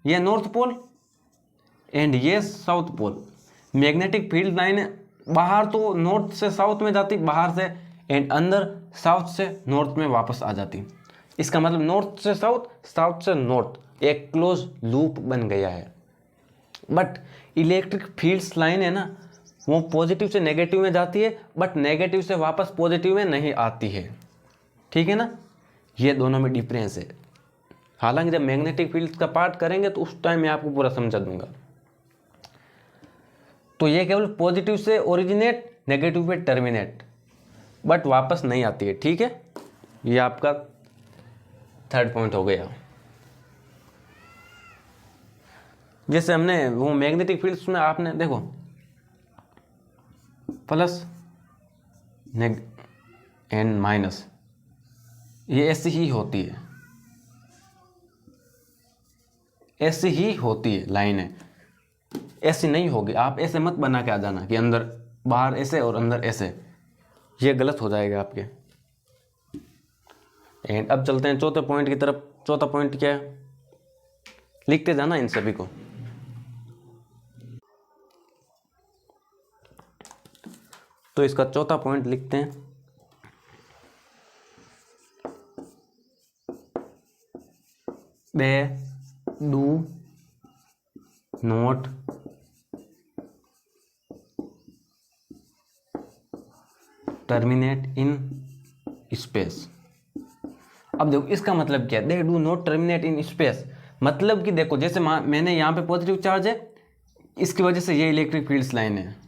ये नॉर्थ पोल एंड ये south pole. Magnetic field line बाहर तो नॉर्थ से साउथ में जाती, बाहर से, एंड अंदर साउथ से नॉर्थ में वापस आ जाती। इसका मतलब नॉर्थ से साउथ, साउथ से नॉर्थ, एक क्लोज लूप बन गया है। बट इलेक्ट्रिक फील्ड्स लाइन है ना वो पॉजिटिव से नेगेटिव में जाती है, बट नेगेटिव से वापस पॉजिटिव में नहीं आती है। ठीक है ना, ये दोनों में डिफरेंस है। हालांकि जब मैग्नेटिक फील्ड का पार्ट करेंगे तो उस टाइम मैं आपको पूरा समझा दूंगा। तो ये केवल पॉजिटिव से ओरिजिनेट, नेगेटिव पे टर्मिनेट, बट वापस नहीं आती है। ठीक है, ये आपका थर्ड पॉइंट हो गया। जैसे हमने वो मैग्नेटिक फील्ड्स में आपने देखो प्लस एंड माइनस, ये ऐसी ही होती है, ऐसी ही होती है लाइनें, ऐसी नहीं होगी। आप ऐसे मत बना के आ जाना कि अंदर बाहर ऐसे और अंदर ऐसे, ये गलत हो जाएगा आपके। एंड अब चलते हैं चौथे पॉइंट की तरफ। चौथा पॉइंट क्या है, लिखते जाना इन सभी को। तो इसका चौथा पॉइंट लिखते हैं, दे do not terminate in space. अब देखो इसका मतलब क्या है, they do not terminate in space. मतलब कि देखो जैसे मैंने यहाँ पे पॉजिटिव चार्ज है, इसकी वजह से ये इलेक्ट्रिक फील्ड्स लाइन है।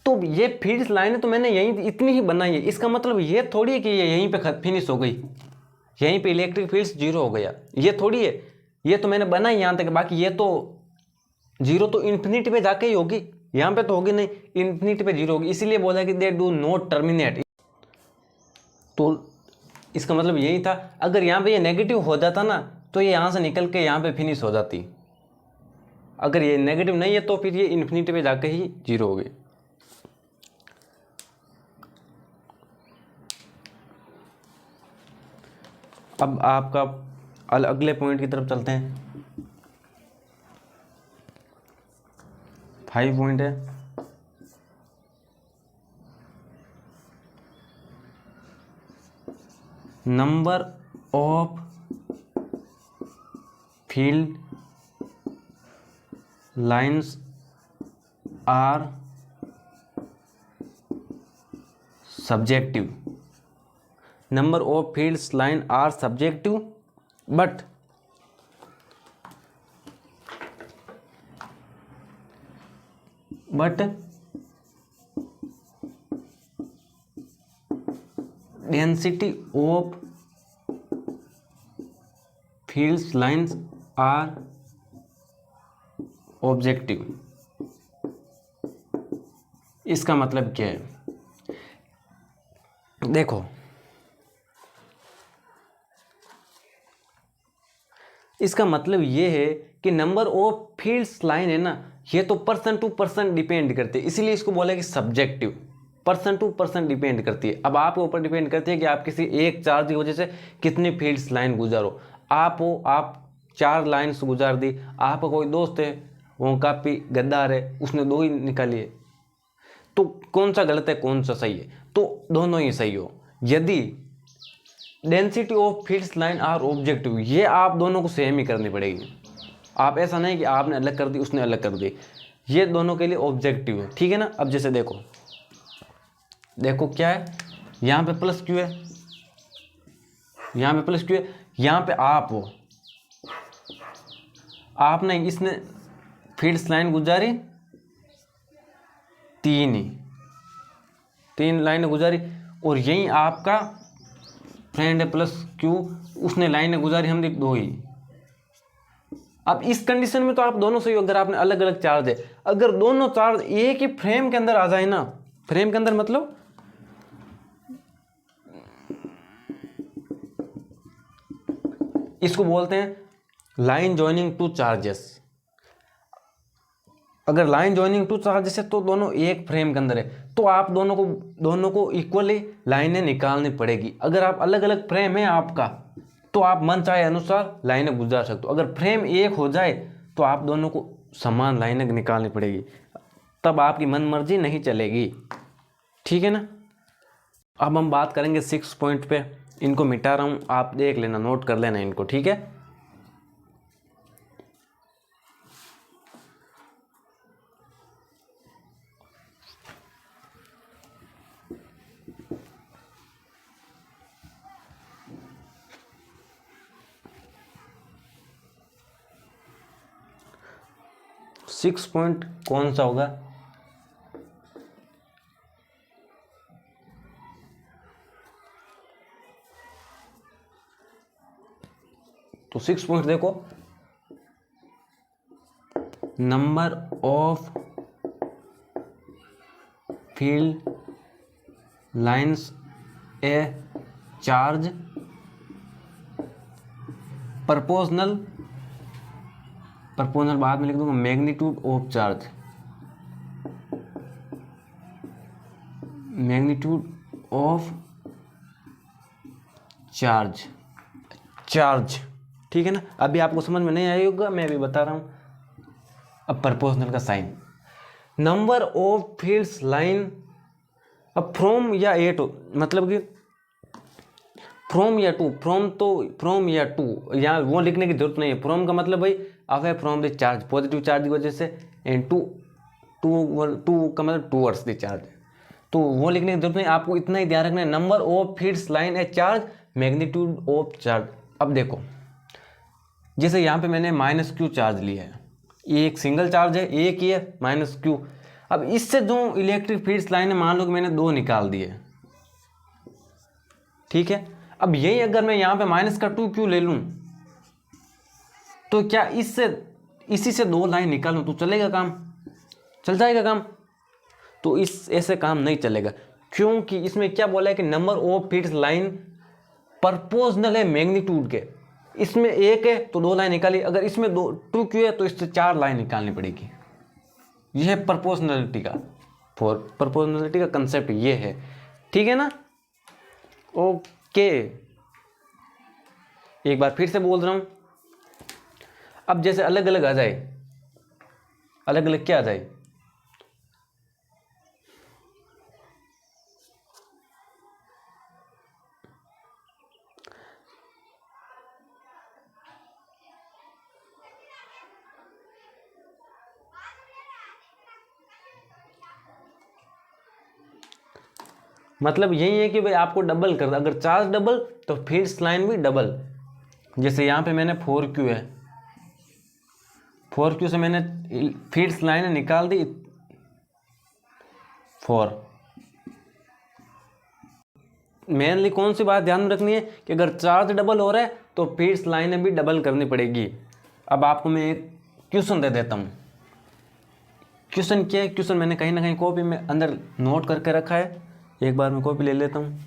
तो ये फील्ड्स लाइन है तो मैंने यहीं इतनी ही बनाई है, इसका मतलब ये थोड़ी है कि ये यहीं पे फिनिश हो गई, यहीं पे इलेक्ट्रिक फील्ड्स जीरो हो गया, ये थोड़ी है। ये तो मैंने बनाई यहाँ तक, बाकी ये तो जीरो तो इन्फिनिटी पे जाके ही होगी, यहाँ पे तो होगी नहीं, इन्फिनिटी पे जीरो होगी। इसीलिए बोला कि दे डू नॉट टर्मिनेट। तो इसका मतलब यही था, अगर यहाँ पे ये नेगेटिव हो जाता ना तो ये यहाँ से निकल के यहाँ पे फिनिश हो जाती। अगर ये नेगेटिव नहीं है तो फिर ये इन्फिनिटी पे जाके ही जीरो होगी। अब आपका अगले पॉइंट की तरफ चलते हैं। 5 पॉइंट है, number of field lines are subjective, number of fields line are subjective, but density of fields lines are objective. इसका मतलब क्या है? देखो, इसका मतलब ये है कि नंबर ऑफ फील्ड्स लाइन है ना, ये तो पर्सन टू पर्सन डिपेंड करते हैं, इसीलिए इसको बोला कि subjective, person to person depend करती है। अब आपके ऊपर डिपेंड करती है कि आप किसी एक चार्ज की वजह से कितनी फील्ड्स लाइन गुजारो। आप 4 लाइन्स गुजार दी, आपका कोई दोस्त है वो काफ़ी गद्दार है, उसने 2 ही निकाली है, तो कौन सा गलत है कौन सा सही है? तो दोनों ही सही हो। यदि density of fields line are objective, ये आप दोनों को सेम ही करनी पड़ेगी। आप ऐसा नहीं कि आपने अलग कर दी उसने अलग कर दी, ये दोनों के लिए ऑब्जेक्टिव है, ठीक है ना। अब जैसे देखो क्या है, यहाँ पे प्लस क्यू है, यहाँ पे प्लस क्यू है, यहाँ पे आप हो, आपने इसने फील्ड्स लाइन गुजारी 3 लाइनें गुजारी, और यही आपका फ्रेंड है प्लस क्यू, उसने लाइनें गुजारी हमने 2 ही। अब इस कंडीशन में तो आप दोनों सही हो अगर आपने अलग अलग चार्ज है। अगर दोनों चार्ज एक ही फ्रेम के अंदर आ जाए ना, फ्रेम के अंदर मतलब इसको बोलते हैं लाइन जॉइनिंग टू चार्जेस। अगर लाइन जॉइनिंग टू चार्जेस है तो दोनों एक फ्रेम के अंदर है, तो आप दोनों को इक्वली लाइनें निकालनी पड़ेगी। अगर आप अलग अलग फ्रेम है आपका, तो आप मन चाहे अनुसार लाइनें गुजार सकते हो। अगर फ्रेम एक हो जाए तो आप दोनों को समान लाइनें निकालनी पड़ेगी, तब आपकी मन मर्जी नहीं चलेगी, ठीक है ना। अब हम बात करेंगे 6 पॉइंट पे, इनको मिटा रहा हूँ, आप देख लेना, नोट कर लेना इनको, ठीक है। सिक्स पॉइंट कौन सा होगा? तो 6 पॉइंट देखो, number of field lines A charge proportional बाद में लिख दूंगा, magnitude of charge, magnitude of charge, ठीक है ना। अभी आपको समझ में नहीं आया होगा, मैं अभी बता रहा हूं। अब प्रपोजनल का sign, number of fields line, अब फ्रॉम या ए टू, मतलब कि फ्रॉम या टू, यहाँ वो लिखने की जरूरत नहीं है। फ्रॉम का मतलब भाई away from the charge, positive charge की वजह से, एंड टू का मतलब टूवर्ड्स द चार्ज, तो वो लिखने की जरूरत नहीं, आपको इतना ही ध्यान रखना है, number of fields line A charge, magnitude of charge. अब देखो, जैसे यहाँ पे मैंने माइनस क्यू चार्ज लिया है, ये एक सिंगल चार्ज है, एक ही है माइनस क्यू। अब इससे जो इलेक्ट्रिक फील्ड्स लाइन है, मान लो कि मैंने 2 निकाल दिए, ठीक है। अब यही अगर मैं यहाँ पे माइनस का 2Q ले लूँ, तो क्या इसी से 2 लाइन निकालूँ तो चलेगा काम, चल जाएगा काम? तो ऐसे काम नहीं चलेगा, क्योंकि इसमें क्या बोला है कि number of fields line proportional है मैग्नीट्यूड के। इसमें 1 है तो 2 लाइन निकाली, अगर इसमें 2Q है तो इससे 4 लाइन निकालनी पड़ेगी। यह है प्रपोजनलिटी का कंसेप्ट ये है, ठीक है ना। ओके, एक बार फिर से बोल रहा हूं, अब जैसे अलग अलग आ जाए, अलग अलग क्या आ जाए, मतलब यही है कि भाई आपको डबल कर, अगर चार्ज डबल तो फील्ड्स लाइन भी डबल। जैसे यहाँ पे मैंने 4Q है, 4Q से मैंने फील्ड्स लाइन निकाल दी 4। मेनली कौन सी बात ध्यान में रखनी है कि अगर चार्ज डबल हो रहा है तो फील्ड्स लाइनें भी डबल करनी पड़ेगी। अब आपको मैं एक क्वेश्चन दे देता हूँ। क्वेश्चन क्या है, क्वेश्चन मैंने कहीं ना कहीं कॉपी में अंदर नोट करके रखा है, एक बार मैं कॉपी ले लेता हूँ।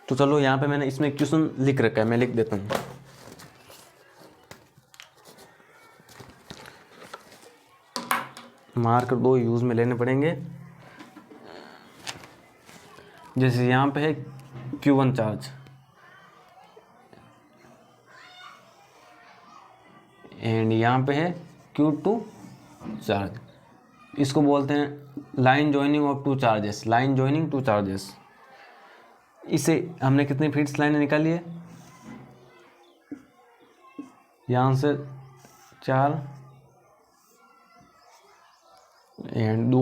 तो चलो यहाँ पे मैंने इसमें क्वेश्चन लिख रखा है, मैं लिख देता हूँ। मार्कर 2 यूज में लेने पड़ेंगे। जैसे यहाँ पे है Q1 चार्ज एंड यहाँ पे है Q2 चार्ज, इसको बोलते हैं line joining of two charges, line joining two charges. इसे हमने कितनी फील्ड्स लाइनें निकाली है, यहाँ से 4 एंड 2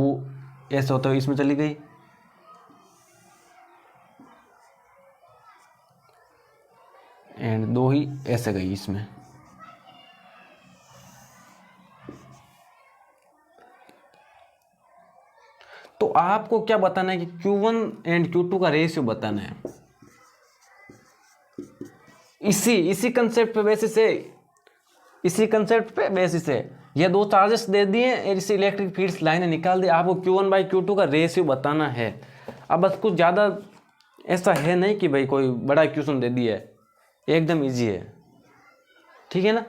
ऐसे होता है, इसमें चली गई एंड 2 ही ऐसे गई इसमें। तो आपको क्या बताना है कि Q1 एंड Q2 का रेशियो बताना है। इसी कंसेप्ट पे बेसिस से, इसी कंसेप्ट पे बेसिस से ये 2 चार्जेस दे दिए, इसी इलेक्ट्रिक फील्ड्स लाइनें निकाल दी, आपको Q1/Q2 का रेशियो बताना है। अब बस कुछ ज़्यादा ऐसा है नहीं कि भाई कोई बड़ा क्वेश्चन दे दिया है, एकदम इजी है, ठीक है ना।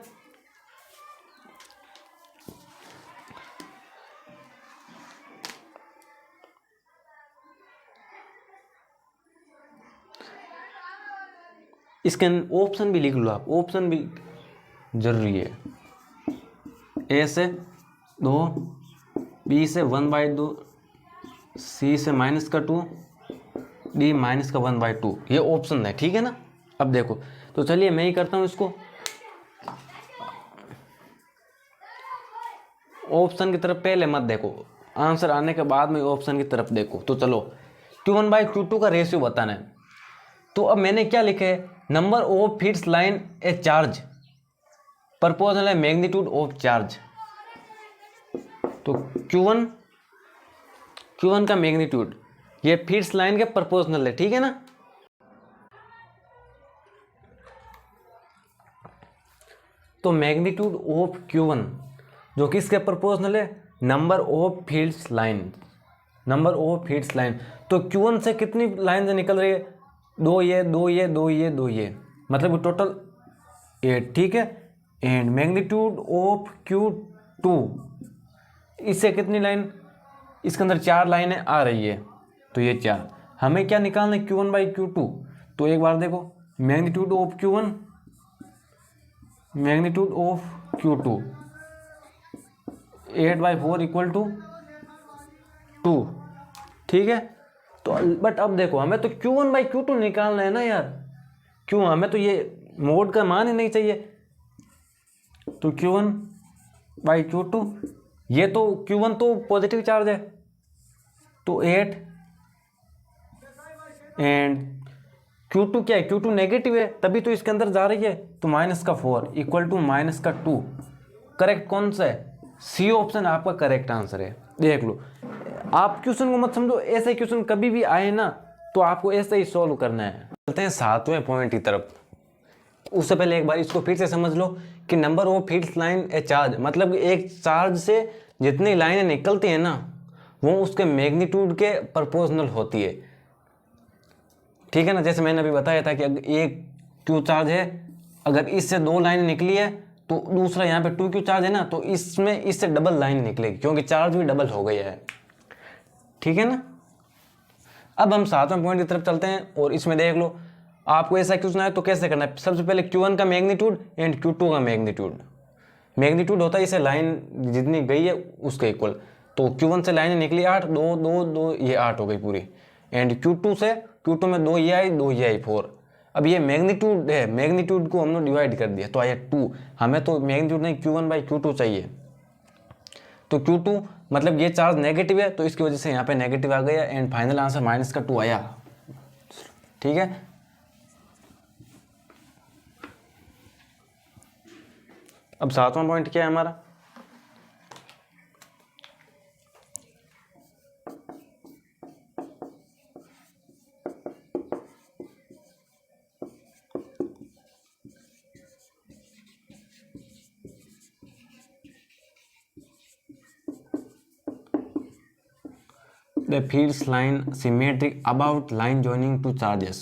इसके ऑप्शन भी लिख लो आप, ऑप्शन भी जरूरी है। ए से 2, बी से 1/2, सी से -2, डी -1/2, ये ऑप्शन है, ठीक है ना। अब देखो, तो चलिए मैं ही करता हूँ इसको। ऑप्शन की तरफ पहले मत देखो, आंसर आने के बाद में ऑप्शन की तरफ देखो। तो चलो Q1/Q2 का रेशियो बताना है। तो अब मैंने क्या लिखा है, number of fields line A charge proportional है मैग्नीट्यूड ऑफ चार्ज। तो Q1 का मैग्नीट्यूड ये फील्ड्स लाइन के प्रोपोर्शनल है, ठीक है ना। तो मैग्नीट्यूड ऑफ Q1 जो किसके प्रोपोर्शनल है, number of fields line, number of fields line. तो Q1 से कितनी लाइन निकल रही है, 2 ये 2 ये 2 ये 2 ये, मतलब टोटल 8, ठीक है। एंड मैग्नीट्यूड ऑफ Q2, इससे कितनी लाइन, इसके अंदर 4 लाइनें आ रही है, तो ये 4। हमें क्या निकालना है, Q1/Q2। तो एक बार देखो, magnitude of Q1, magnitude of Q2 8/4 = 2, ठीक है। तो बट अब देखो, हमें तो Q1/Q2 निकालना है ना यार, क्यों, हमें तो ये मोड का मान ही नहीं चाहिए। तो Q1/Q2, ये तो Q1 तो पॉजिटिव चार्ज है, तो 8 एंड Q2 क्या है, Q2 नेगेटिव है, तभी तो इसके अंदर जा रही है। तो -4 = -2। करेक्ट कौन सा है, सी ऑप्शन आपका करेक्ट आंसर है। देख लो, आप क्वेश्चन को मत समझो, ऐसे क्वेश्चन कभी भी आए ना तो आपको ऐसे ही सॉल्व करना है। चलते हैं 7वें पॉइंट की तरफ। उससे पहले एक बार इसको फिर से समझ लो कि number of fields line A charge, मतलब एक चार्ज से जितनी लाइनें निकलती हैं ना वो उसके मैग्नीट्यूड के प्रोपोर्शनल होती है, ठीक है ना। जैसे मैंने अभी बताया था कि अगर एक Q चार्ज है, अगर इससे 2 लाइन निकली है तो दूसरा यहाँ पे 2Q चार्ज है ना, तो इसमें इससे डबल लाइन निकलेगी, क्योंकि चार्ज भी डबल हो गया है, ठीक है ना। अब हम 7वें पॉइंट की तरफ चलते हैं और इसमें देख लो, आपको ऐसा क्वेश्चन है तो कैसे करना है। सबसे पहले Q1 का मैग्नीट्यूड एंड Q2 का मैग्नीट्यूड। मैग्नीट्यूड होता है इसे लाइन जितनी गई है उसके इक्वल। तो Q1 से लाइन निकली 8, 2 2 2, ये 8 हो गई पूरी। एंड Q2 में 2 ये आई 2 ये आई 4। अब ये मैग्नीट्यूड है, मैग्नीट्यूड को हमने डिवाइड कर दिया तो आया 2। हमें तो मैग्नीट्यूड नहीं Q1/Q2 चाहिए, तो Q2 मतलब ये चार्ज नेगेटिव है, तो इसकी वजह से यहाँ पे नेगेटिव आ गया एंड फाइनल आंसर -2 आया। ठीक है, अब 7वां पॉइंट क्या है हमारा, the fields line symmetric about line joining two charges.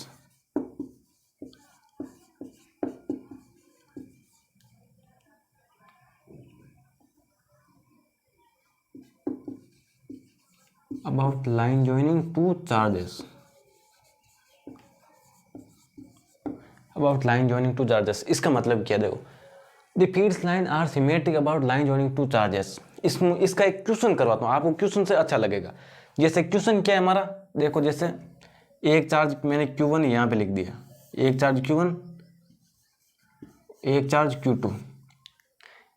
About line joining two charges. About line joining two charges, इसका मतलब क्या, देखो the fields line are symmetric about line joining two charges। इसका एक क्वेश्चन करवाता हूँ, आपको क्वेश्चन से अच्छा लगेगा। जैसे क्वेश्चन क्या है हमारा, देखो जैसे एक चार्ज मैंने Q1 यहाँ पे लिख दिया, एक चार्ज Q1, एक चार्ज Q2,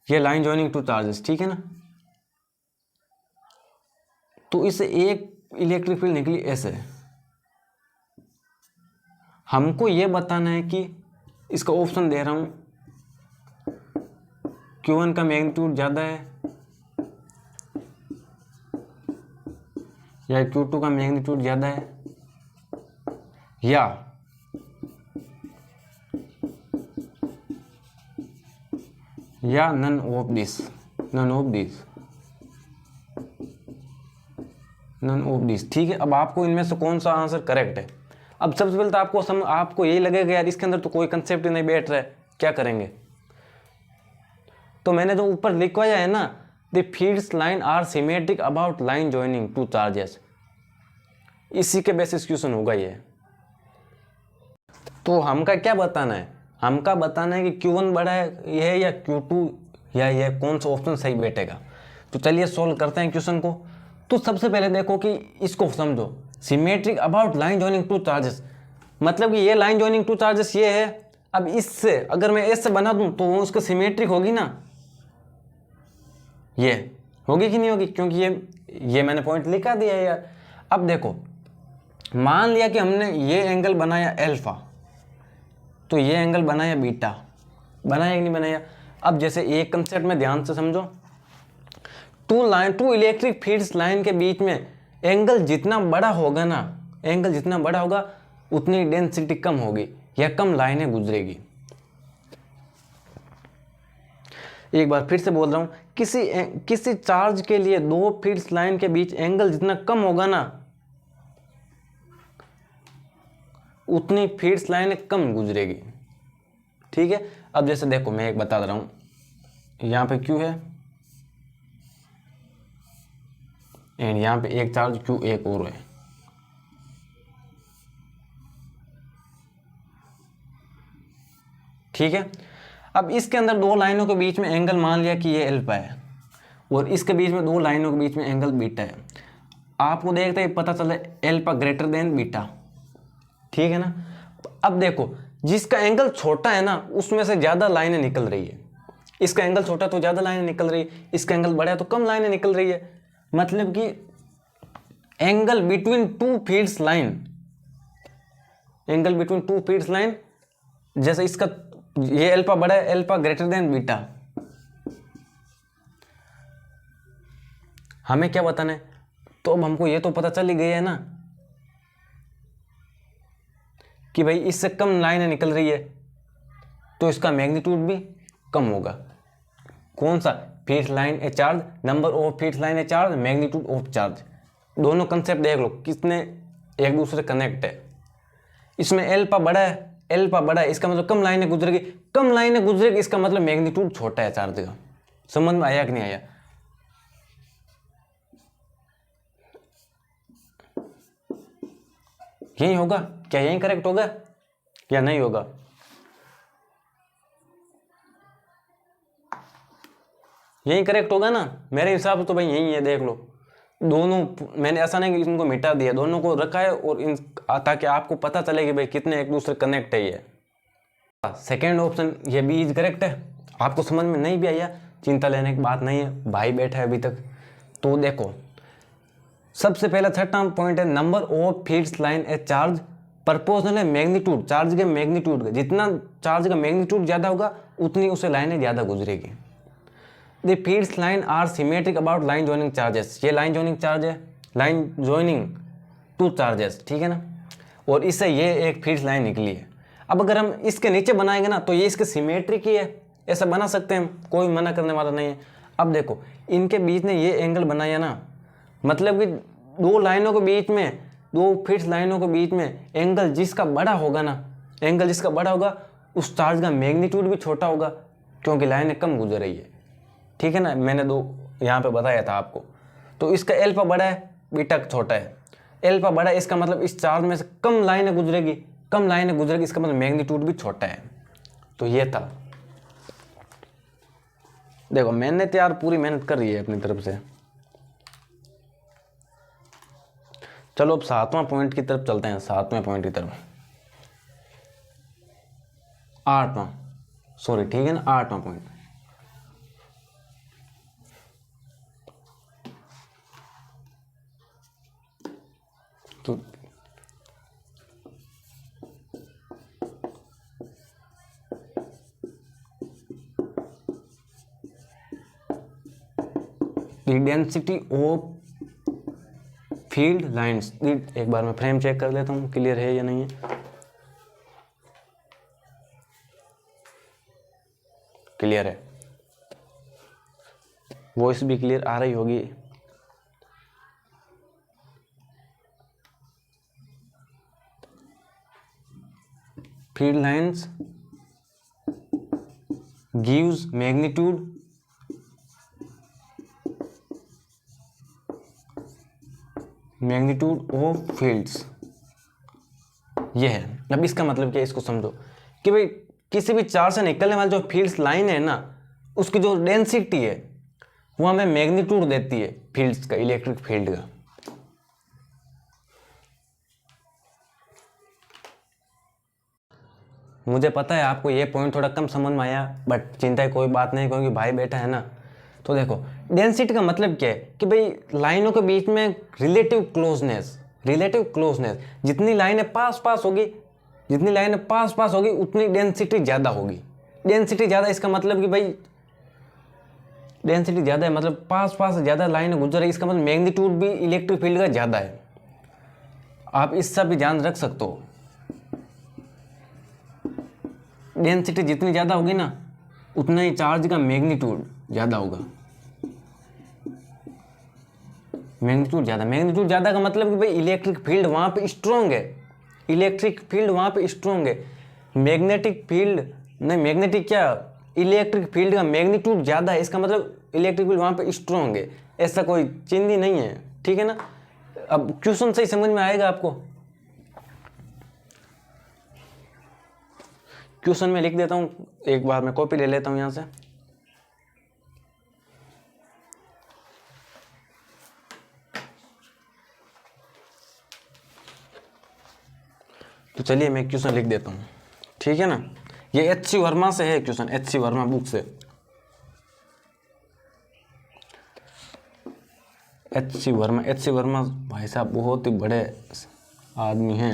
ये लाइन जॉइनिंग टू चार्जेस, ठीक है ना। तो इससे एक इलेक्ट्रिक फील्ड निकली ऐसे। हमको ये बताना है कि इसका ऑप्शन दे रहा हूं, Q1 का मैग्नीट्यूड ज़्यादा है या Q2 का मैग्नीट्यूड ज़्यादा है, या नन ऑफ दिस, ठीक है। अब आपको इनमें से कौन सा आंसर करेक्ट है। अब सबसे पहले तो आपको यही लगेगा यार इसके अंदर तो कोई कंसेप्ट ही नहीं बैठ रहा है, क्या करेंगे। तो मैंने जो ऊपर लिखवाया है ना, the fields line are symmetric about line joining two charges, इसी के बेसिस क्वेश्चन होगा ये। तो हमका क्या बताना है, हमका बताना है कि Q1 बड़ा है यह या Q2 या यह, कौन सा ऑप्शन सही बैठेगा। तो चलिए सॉल्व करते हैं क्वेश्चन को। तो सबसे पहले देखो कि इसको समझो, symmetric about line joining two charges, मतलब कि ये लाइन जॉइनिंग टू चार्जेस ये है। अब इससे अगर मैं ऐसे बना दूं तो वो उसका सिमेट्रिक होगी ना, ये होगी कि नहीं होगी, क्योंकि ये मैंने पॉइंट लिखा दिया है यार। अब देखो मान लिया कि हमने ये एंगल बनाया अल्फा, तो ये एंगल बनाया बीटा, बनाया कि नहीं बनाया। अब जैसे एक कंसेप्ट में ध्यान से समझो, टू इलेक्ट्रिक फील्ड्स लाइन के बीच में एंगल जितना बड़ा होगा ना, एंगल जितना बड़ा होगा उतनी डेंसिटी कम होगी या कम लाइनें गुजरेगी। एक बार फिर से बोल रहा हूं, किसी चार्ज के लिए दो फील्ड्स लाइन के बीच एंगल जितना कम होगा ना, उतनी फील्ड्स लाइनें कम गुजरेगी, ठीक है। अब जैसे देखो मैं एक बता रहा हूं, यहां पे Q है एंड यहाँ पे एक चार्ज Q एक और है, ठीक है। अब इसके अंदर दो लाइनों के बीच में एंगल मान लिया कि ये अल्फा है और इसके बीच में दो लाइनों के बीच में एंगल बीटा है। आपको देखते ही पता चला अल्फा ग्रेटर देन बीटा, ठीक है ना। अब देखो जिसका एंगल छोटा है ना उसमें से ज़्यादा लाइनें निकल रही है, इसका एंगल छोटा तो ज़्यादा लाइनें निकल रही है, इसका एंगल बड़ा है तो कम लाइनें निकल रही है। मतलब कि angle between two fields line, angle between two fields line, जैसे इसका ये अल्फा बड़ा है, अल्फा ग्रेटर देन बीटा। हमें क्या बताना है, तो अब हमको ये तो पता चल ही गया है ना कि भाई इससे कम लाइनें निकल रही है तो इसका मैग्नीट्यूड भी कम होगा। कौन सा, fields line A charge, number of fields line A charge, magnitude of charge, दोनों कंसेप्ट देख लो कितने एक दूसरे कनेक्ट है। इसमें अल्फा बड़ा है, इसका मतलब कम लाइनें गुजरेगी, कम लाइनें गुजरेगी इसका मतलब मैग्नीट्यूड छोटा है चार्ज का। समझ में आया कि नहीं आया। यही होगा क्या, यही करेक्ट होगा या नहीं होगा। यही करेक्ट होगा ना, मेरे हिसाब से तो भाई यही है। देख लो दोनों, मैंने ऐसा नहीं कि इनको मिटा दिया, दोनों को रखा है और इन ताकि आपको पता चले कि भाई कितने एक दूसरे कनेक्ट है। ये सेकेंड ऑप्शन ये भी इज करेक्ट है। आपको समझ में नहीं भी आया, चिंता लेने की बात नहीं है, भाई बैठा है अभी तक, तो देखो सबसे पहला छठा पॉइंट है number of fields line A charge proportional है मैग्नीट्यूड, चार्ज के मैग्नीट्यूड का, जितना चार्ज का मैग्नीट्यूड ज़्यादा होगा उतनी उसे लाइनें ज़्यादा गुजरेगी। The fields line are symmetric about line joining charges, ये लाइन जॉइनिंग चार्ज है, लाइन जॉइनिंग टू चार्जेस, ठीक है ना, और इससे ये एक फील्ड्स लाइन निकली है। अब अगर हम इसके नीचे बनाएंगे ना तो ये इसके सिमेट्रिक ही है, ऐसा बना सकते हैं हम, कोई मना करने वाला नहीं है। अब देखो इनके बीच में ये एंगल बनाया ना, मतलब कि दो लाइनों के बीच में, दो फील्ड्स लाइनों के बीच में एंगल जिसका बड़ा होगा ना, एंगल जिसका बड़ा होगा उस चार्ज का मैग्नीट्यूड भी छोटा होगा, क्योंकि लाइनें कम गुजर रही है, ठीक है ना, मैंने दो यहाँ पे बताया था आपको। तो इसका एल्फा बड़ा है, बीटा छोटा है। एल्फा बड़ा है इसका मतलब इस चार्ज में से कम लाइनें गुजरेगी, कम लाइनें गुजरेगी, इसका मतलब मैग्नीट्यूड भी छोटा है। तो ये था, देखो मैंने तो यार पूरी मेहनत कर रही है अपनी तरफ से। चलो अब 7वां पॉइंट की तरफ चलते हैं, 7वें पॉइंट की तरफ, 8वां, सॉरी ठीक है ना, 8वां पॉइंट। तो डेंसिटी ऑफ फील्ड लाइंस, एक बार मैं फ्रेम चेक कर लेता हूँ क्लियर है या नहीं है। क्लियर है, वॉइस भी क्लियर आ रही होगी। Field lines gives magnitude of fields, ये है। अब इसका मतलब क्या है, इसको समझो कि भाई किसी भी चार्ज से निकलने वाली जो फील्ड्स लाइन है ना, उसकी जो डेंसिटी है वो हमें मैग्नीट्यूड देती है फील्ड्स का, इलेक्ट्रिक फील्ड का। मुझे पता है आपको ये पॉइंट थोड़ा कम समझ में आया, बट चिंता की कोई बात नहीं, क्योंकि भाई बैठा है ना। तो देखो डेंसिटी का मतलब क्या है कि भाई लाइनों के बीच में रिलेटिव क्लोजनेस, जितनी लाइनें पास पास होगी, जितनी लाइनें पास पास होगी उतनी डेंसिटी ज़्यादा होगी। डेंसिटी ज़्यादा इसका मतलब कि भाई डेंसिटी ज़्यादा है, मतलब पास पास ज़्यादा लाइनें गुजर रही, इसका मतलब मैग्नीट्यूड भी इलेक्ट्रिक फील्ड का ज़्यादा है। आप इससे भी ध्यान रख सकते हो, डेंसिटी जितनी ज़्यादा होगी ना उतना ही चार्ज का मैग्नीट्यूड ज़्यादा होगा। मैग्नीट्यूड ज़्यादा का मतलब कि भाई इलेक्ट्रिक फील्ड वहाँ पे स्ट्रॉन्ग है, इलेक्ट्रिक फील्ड वहाँ पे स्ट्रॉन्ग है। मैग्नेटिक फील्ड नहीं, मैग्नेटिक क्या, इलेक्ट्रिक फील्ड का मैग्नीट्यूड ज़्यादा है, इसका मतलब इलेक्ट्रिक फील्ड वहाँ पे स्ट्रॉन्ग है, ऐसा कोई चिंदी नहीं है, ठीक है ना। अब क्वेश्चन सही समझ में आएगा आपको। क्वेश्चन में लिख देता हूँ, एक बार मैं कॉपी ले लेता हूँ यहाँ से। तो चलिए मैं क्वेश्चन लिख देता हूँ, ठीक है ना। ये एच.सी. वर्मा से है क्वेश्चन, एच.सी. वर्मा बुक से। एच.सी. वर्मा भाई साहब बहुत ही बड़े आदमी हैं,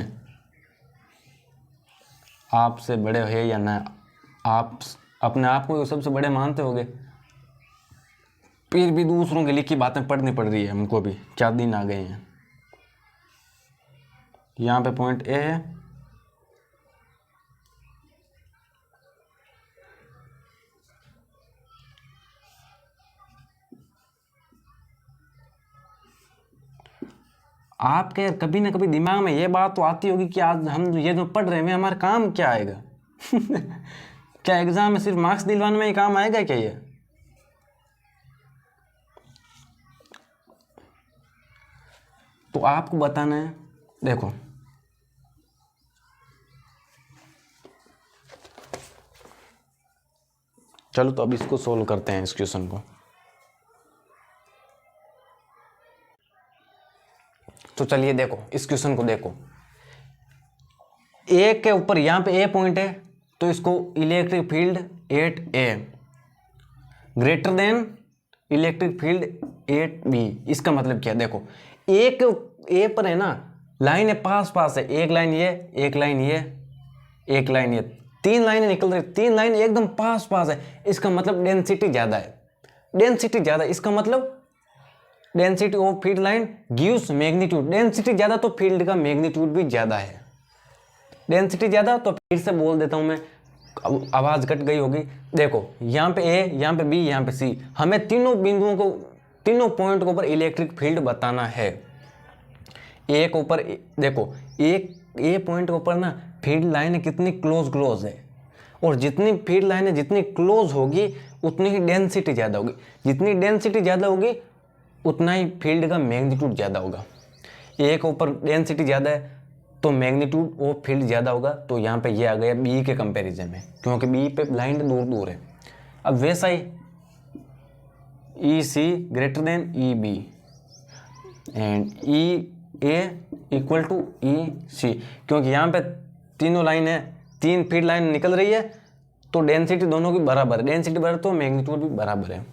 आपसे बड़े है या ना, आप अपने आप को सबसे बड़े मानते होंगे, फिर भी दूसरों की लिखी बातें पढ़नी पड़ रही है हमको भी, क्या दिन आ गए हैं। यहाँ पे पॉइंट ए है, आपके कभी ना कभी दिमाग में ये बात तो आती होगी कि आज हम ये जो पढ़ रहे हैं हमारा काम क्या आएगा। क्या एग्जाम में सिर्फ मार्क्स दिलवाने में ही काम आएगा क्या ये? तो आपको बताना है, देखो चलो तो अब इसको सोल्व करते हैं, इस क्वेश्चन को। तो चलिए देखो इस क्वेश्चन को, देखो ए के ऊपर यहाँ पे ए पॉइंट है, तो इसको electric field at A greater than electric field at B. इसका मतलब क्या है, देखो एक ए पर है ना लाइन है, पास पास है, एक लाइन ये, एक लाइन ये, एक लाइन ये, तीन लाइनें निकल रही, तीन लाइन एकदम पास पास है। इसका मतलब डेंसिटी ज़्यादा है, डेंसिटी ज़्यादा, इसका मतलब density of field line gives magnitude. Density ज़्यादा तो फील्ड का मैग्नीट्यूड भी ज़्यादा है। डेंसिटी ज़्यादा, तो फिर से बोल देता हूँ मैं, आवाज़ कट गई होगी। देखो यहाँ पे ए, यहाँ पे बी, यहाँ पे सी, हमें तीनों बिंदुओं को, तीनों पॉइंट के ऊपर इलेक्ट्रिक फील्ड बताना है। एक ऊपर देखो, एक ए पॉइंट के ऊपर ना फील्ड लाइन कितनी क्लोज है, और जितनी फील्ड लाइन जितनी क्लोज होगी उतनी ही डेंसिटी ज़्यादा होगी, जितनी डेंसिटी ज़्यादा होगी उतना ही फील्ड का मैग्नीट्यूड ज़्यादा होगा। एक ऊपर डेंसिटी ज़्यादा है तो मैग्नीट्यूड ऑफ फील्ड ज़्यादा होगा। तो यहाँ पे ये आ गया बी के कंपैरिजन में, क्योंकि बी पे लाइन दूर दूर है। अब वैसा ही E C greater than E B and E A equal to E C, क्योंकि यहाँ पे तीनों लाइन है, तीन फील्ड लाइन निकल रही है, तो डेंसिटी दोनों की बराबर है, डेंसिटी बराबर तो मैग्नीट्यूड भी बराबर है।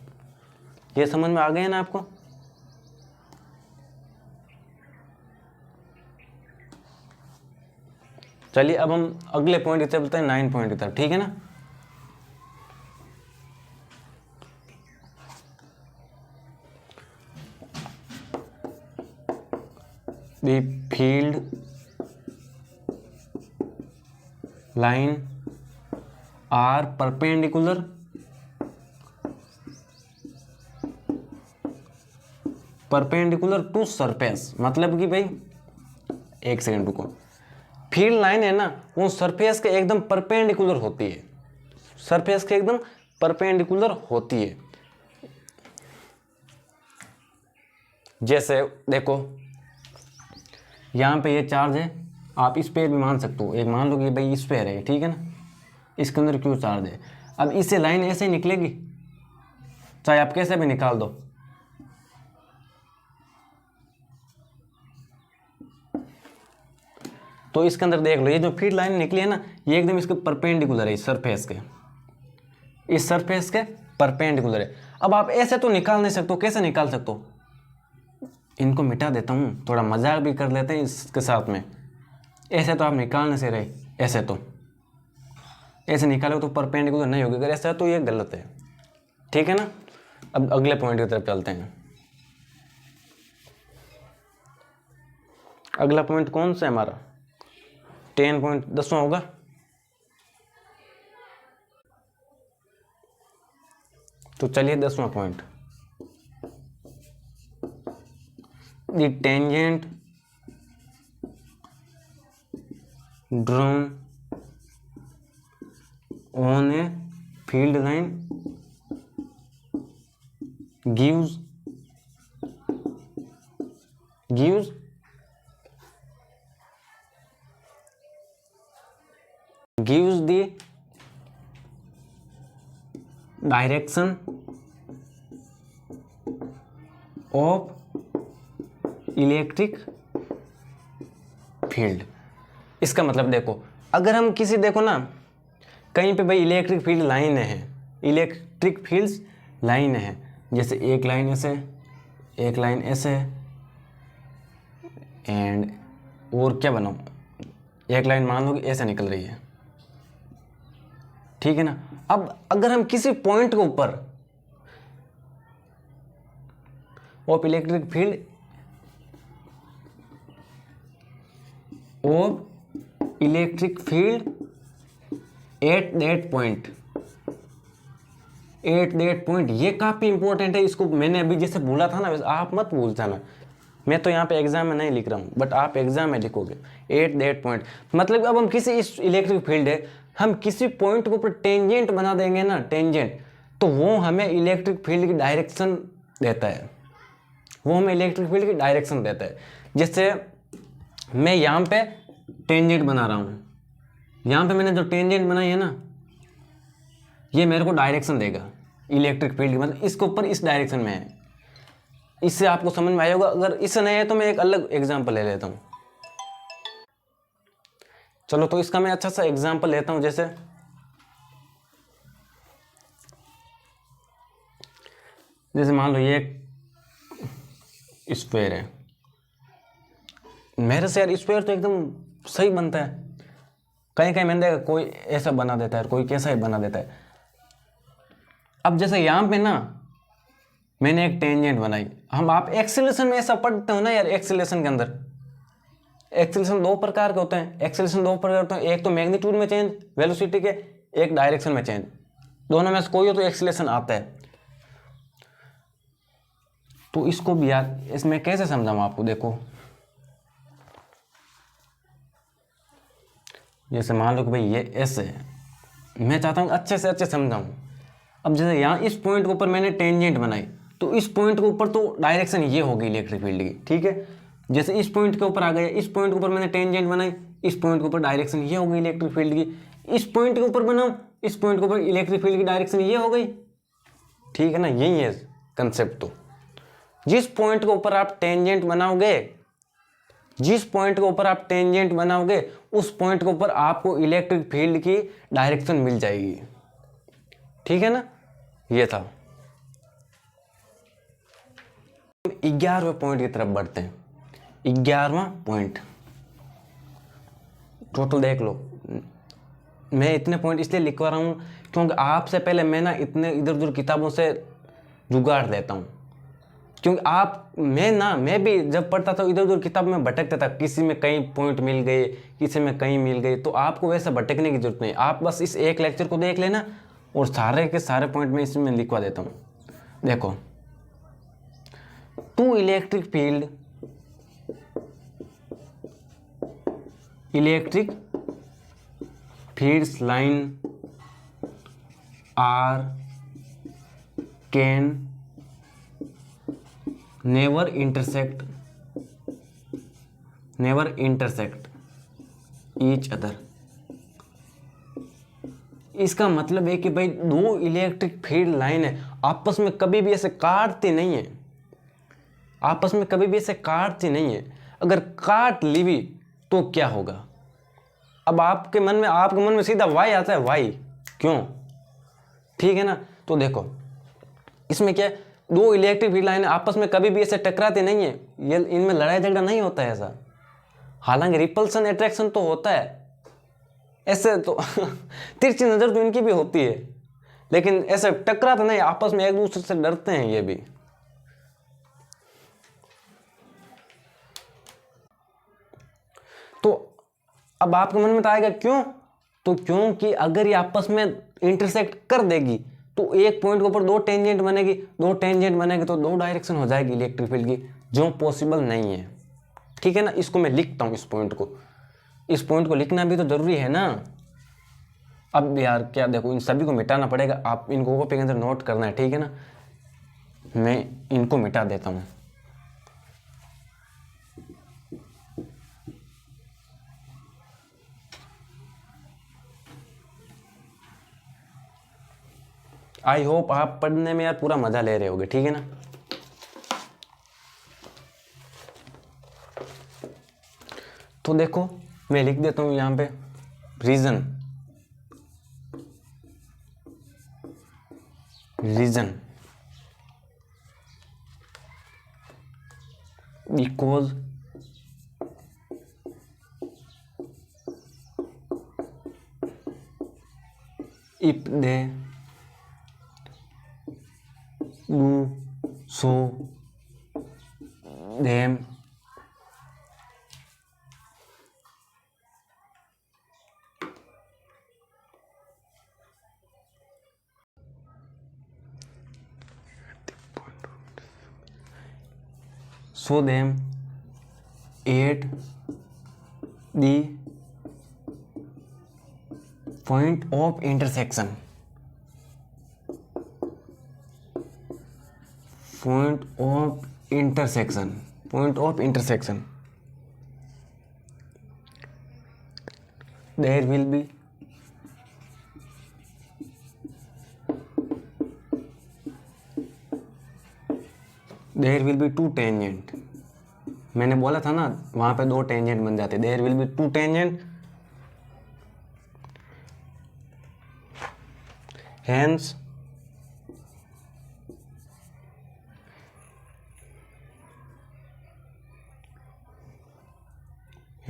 ये समझ में आ गया ना आपको? चलिए अब हम अगले पॉइंट की तरफ चलते हैं, 9 पॉइंट की तरफ, ठीक है ना। The field line are perpendicular to surface. मतलब कि भाई एक सेकंड रुको, फील्ड लाइन है ना वो सरफेस के एकदम परपेंडिकुलर होती है, सरफेस के एकदम परपेंडिकुलर होती है। जैसे देखो यहाँ पे ये चार्ज है, आप इस पे भी मान सकते हो, एक मान लो कि भाई इस पे है, ठीक है ना, इसके अंदर क्यों चार्ज है। अब इससे लाइन ऐसे ही निकलेगी, चाहे आप कैसे भी निकाल दो। तो इसके अंदर देख लो, ये जो फील्ड लाइन निकली है ना, ये एकदम इसके परपेंडिकुलर है, इस सरफेस के, इस सरफेस के परपेंडिकुलर है। अब आप ऐसे तो निकाल नहीं सकते, कैसे निकाल सकते हो, इनको मिटा देता हूँ, थोड़ा मजाक भी कर लेते हैं इसके साथ में। ऐसे तो आप निकाल नहीं से रहे, ऐसे तो, ऐसे निकालो तो परपेंडिकुलर नहीं होगी, अगर ऐसा है तो ये गलत है, ठीक है ना। अब अगले पॉइंट की तरफ चलते हैं। अगला पॉइंट कौन सा है हमारा, 10 पॉइंट 10वां होगा। तो चलिए 10वां point, the tangent drawn on a field line gives the direction of electric field. इसका मतलब देखो, अगर हम किसी, देखो ना कहीं पे भाई इलेक्ट्रिक फील्ड लाइन है, इलेक्ट्रिक फील्ड्स लाइन है, जैसे एक लाइन ऐसे, एक लाइन ऐसे, एंड और क्या बनाऊं, एक लाइन मान लो कि ऐसे निकल रही है, ठीक है ना। अब अगर हम किसी पॉइंट के ऊपर of electric field of electric field at that point, ये काफ़ी इंपॉर्टेंट है। इसको मैंने अभी जैसे बोला था ना, आप मत भूल जाना, मैं तो यहाँ पे एग्जाम में नहीं लिख रहा हूँ, बट आप एग्जाम में लिखोगे एट दैट पॉइंट। मतलब अब हम किसी इस इलेक्ट्रिक फील्ड है, हम किसी पॉइंट के ऊपर टेंजेंट बना देंगे ना, टेंजेंट, तो वो हमें इलेक्ट्रिक फील्ड की डायरेक्शन देता है, वो हमें इलेक्ट्रिक फील्ड की डायरेक्शन देता है। जैसे मैं यहाँ पे टेंजेंट बना रहा हूँ, यहाँ पे मैंने जो टेंजेंट बनाई है ना, ये मेरे को डायरेक्शन देगा इलेक्ट्रिक फील्ड, मतलब इसके ऊपर इस डायरेक्शन में है। इससे आपको समझ में आया होगा। अगर इससे नहीं है तो मैं एक अलग एग्जांपल ले लेता हूँ। चलो तो इसका मैं अच्छा सा एग्जांपल लेता हूँ। जैसे मान लो ये एक स्क्वायर है, मेरे से यार स्क्वायर तो एकदम सही बनता है, कहीं कहीं मैंने देखा कोई ऐसा बना देता है, कोई कैसा ही बना देता है। अब जैसे यहाँ पे ना मैंने एक टेंजेंट बनाई, हम आप एक्सेलेरेशन में ऐसा पढ़ते हो ना यार, एक्सेलेरेशन के अंदर एक्सेलेरेशन दो प्रकार के होते हैं, एक्सेलेरेशन दो प्रकार के होते हैं, एक तो मैग्नीट्यूड में चेंज वेलोसिटी के, एक डायरेक्शन में चेंज, दोनों में से कोई हो तो एक्सेलेरेशन आता है। तो इसको भी यार इसमें कैसे समझाऊं आपको, देखो जैसे मान लो कि भाई ये ऐसे है, मैं चाहता हूँ अच्छे से अच्छे समझाऊं। अब जैसे यहाँ इस पॉइंट के ऊपर मैंने टेंजेंट बनाई, तो इस पॉइंट के ऊपर तो डायरेक्शन ये होगी इलेक्ट्रिक फील्ड की, ठीक है। जैसे इस पॉइंट के ऊपर आ गया, इस पॉइंट के ऊपर मैंने टेंजेंट बनाई, इस पॉइंट के ऊपर डायरेक्शन ये होगी इलेक्ट्रिक फील्ड की। इस पॉइंट के ऊपर बनाऊं, इस पॉइंट के ऊपर इलेक्ट्रिक फील्ड की डायरेक्शन ये हो गई, ठीक है ना। यही है कंसेप्ट। तो जिस पॉइंट के ऊपर आप टेंजेंट बनाओगे, जिस पॉइंट के ऊपर आप टेंजेंट बनाओगे, उस पॉइंट के ऊपर आपको इलेक्ट्रिक फील्ड की डायरेक्शन मिल जाएगी, ठीक है ना। ये था। 11वें पॉइंट की तरफ बढ़ते हैं। 11वां पॉइंट टोटल देख लो, मैं इतने पॉइंट इसलिए लिखवा रहा हूँ क्योंकि आपसे पहले मैं ना इतने इधर उधर किताबों से जुगाड़ देता हूँ, क्योंकि मैं भी जब पढ़ता था इधर उधर किताब में भटकता था, किसी में कई पॉइंट मिल गए, किसी में कहीं मिल गए। तो आपको वैसा भटकने की जरूरत नहीं, आप बस इस एक लेक्चर को देख लेना और सारे के सारे पॉइंट मैं इसमें लिखवा देता हूँ। देखो, two electric fields line are can never intersect each other. इसका मतलब है कि भाई दो इलेक्ट्रिक फील्ड लाइन है, आपस में कभी भी ऐसे काटती नहीं है, आपस में कभी भी ऐसे काटती नहीं है। अगर काट ली भी तो क्या होगा। अब आपके मन में सीधा वाई आता है, वाई क्यों, ठीक है ना। तो देखो इसमें क्या है, दो इलेक्ट्रिक फील्ड लाइन आपस में कभी भी ऐसे टकराते नहीं है, ये इनमें लड़ाई झगड़ा नहीं होता है ऐसा। हालांकि रिपल्सन अट्रैक्शन तो होता है ऐसे तो तिरछी नजर तो इनकी भी होती है, लेकिन ऐसे टकराते नहीं, आपस में एक दूसरे से डरते हैं ये भी। तो अब आपके मन में तो आएगा क्यों, तो क्योंकि अगर ये आपस में इंटरसेक्ट कर देगी तो एक पॉइंट के ऊपर दो टेंजेंट बनेगी, तो दो डायरेक्शन हो जाएगी इलेक्ट्रिक फील्ड की, जो पॉसिबल नहीं है, ठीक है ना। इसको मैं लिखता हूं, इस पॉइंट को लिखना भी तो जरूरी है ना। अब यार क्या देखो, इन सभी को मिटाना पड़ेगा, आप इनको कॉपी के अंदर नोट करना है, ठीक है ना। मैं इनको मिटा देता हूं। आई होप आप पढ़ने में यार पूरा मजा ले रहे होगे, ठीक है ना। तो देखो मैं लिख देता हूं यहां पे reason because if they do so, them at the point of intersection, there will be two tangent। मैंने बोला था ना वहां पे दो टेंजेंट बन जाते, there will be two tangent, hence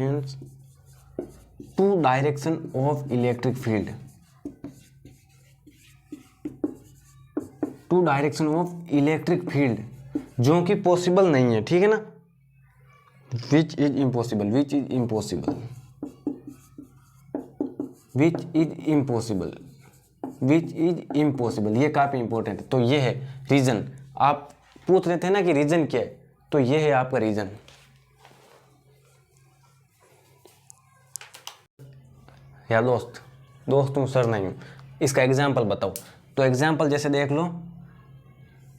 hence two direction of electric field, two direction of electric field जो कि पॉसिबल नहीं है, ठीक है ना, which is impossible, which is impossible, which is impossible, which is impossible, ये काफ़ी इंपॉर्टेंट है। तो ये है रीजन, आप पूछ रहे थे ना कि रीजन क्या है, तो ये है आपका रीजन। या दोस्त हूँ सर नहीं हूँ, इसका एग्जाम्पल बताओ। तो एग्जाम्पल जैसे देख लो,